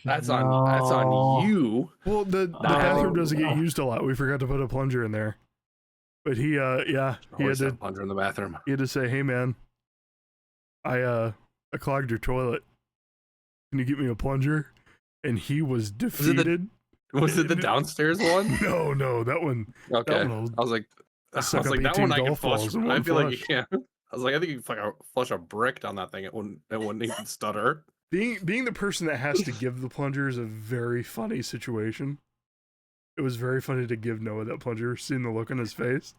that's on you. Well, the bathroom doesn't get used a lot. We forgot to put a plunger in there. But he had to plunger in the bathroom. He had to say, "Hey man, I clogged your toilet. Can you get me a plunger?" And he was defeated. Was it the downstairs one? No, that one. Okay. That one I was like that one I can flush. I feel like you can't. I was like, I think you can flush a brick down that thing. It wouldn't even stutter. Being the person that has to give the plunger is a very funny situation. It was very funny to give Noah that plunger, seeing the look on his face.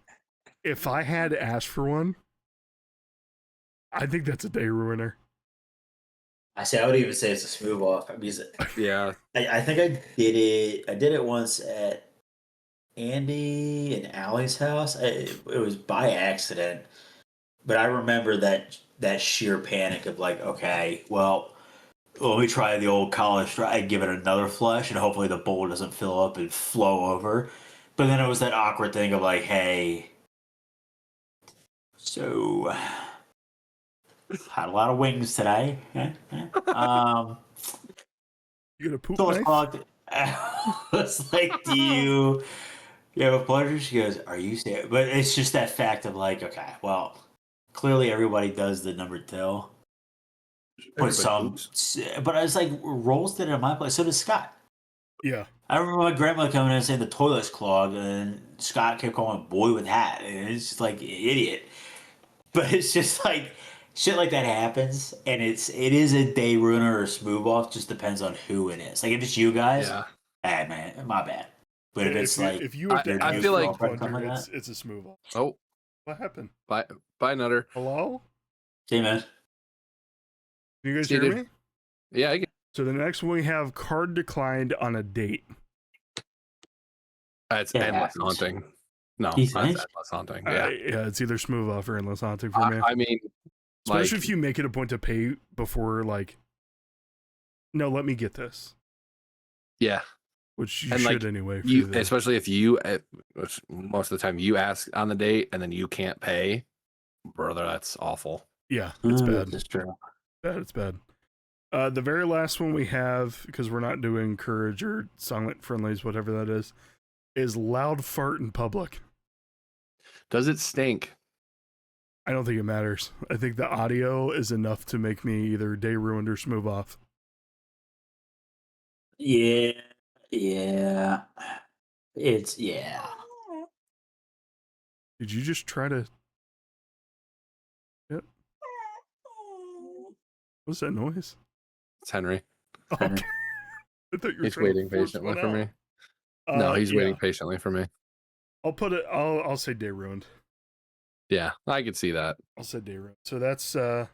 If I had asked for one, I think that's a day ruiner. I would even say it's a smooth off. Yeah. I think I did it. I did it once at Andy and Allie's house. It was by accident, but I remember that sheer panic of like, okay, well, let me try the old college try and give it another flush, and hopefully the bowl doesn't fill up and flow over. But then it was that awkward thing of like, hey, so had a lot of wings today. You gonna poop so knife? I was like, do you have a plunger? She goes, are you serious? But it's just that fact of like, okay, well, clearly everybody does the number two. But I was like, Rolls did it at my place. So does Scott. Yeah. I remember my grandmother coming in and saying the toilet's clogged, and Scott kept calling boy with hat. And it's just like, idiot. But it's just like, shit like that happens, and it is a day ruiner or a smooth off. Just depends on who it is. Like if it's you guys, man, my bad. But if you have to I feel like plunger, it's a smooth off. Oh, what happened? Bye, Nutter. Hello? See, man. Can you guys hear me? Yeah, I can. So the next one we have card declined on a date. It's endless haunting. No, That's endless haunting. Yeah, it's either smooth off or endless haunting for me. I mean, especially if you make it a point to pay before, like, no, let me get this. Yeah, which you should anyway. Especially if which most of the time you ask on the date and then you can't pay, brother. That's awful. Yeah, it's bad. It's true. It's bad. The very last one we have, because we're not doing courage or silent friendlies, whatever that is loud fart in public. Does it stink? I don't think it matters. I think the audio is enough to make me either day ruined or smooth off. Yeah. Did you just try to... Yep. What's that noise? It's Henry. Okay. I thought you were he's waiting patiently for me. No, he's waiting patiently for me. I'll say day ruined. Yeah, I could see that. I'll say day ruined. So that's that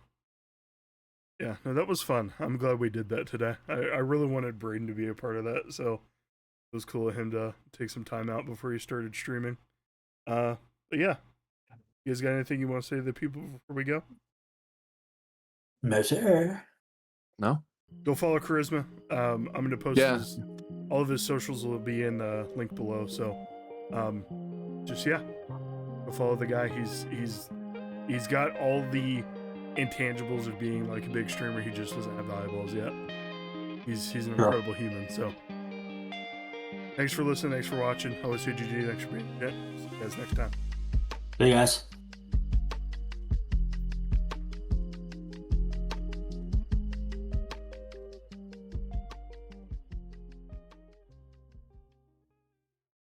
was fun. I'm glad we did that today. I really wanted Braden to be a part of that, so it was cool of him to take some time out before he started streaming. But yeah. You guys got anything you want to say to the people before we go? No, sir. No? Go follow Koryzma. I'm going to post all of his socials will be in the link below. So, go follow the guy. He's got all the intangibles of being like a big streamer. He just doesn't have the eyeballs yet. He's an incredible human. So, thanks for listening. Thanks for watching. I always say GG. Thanks for being here. See you guys next time. See you guys.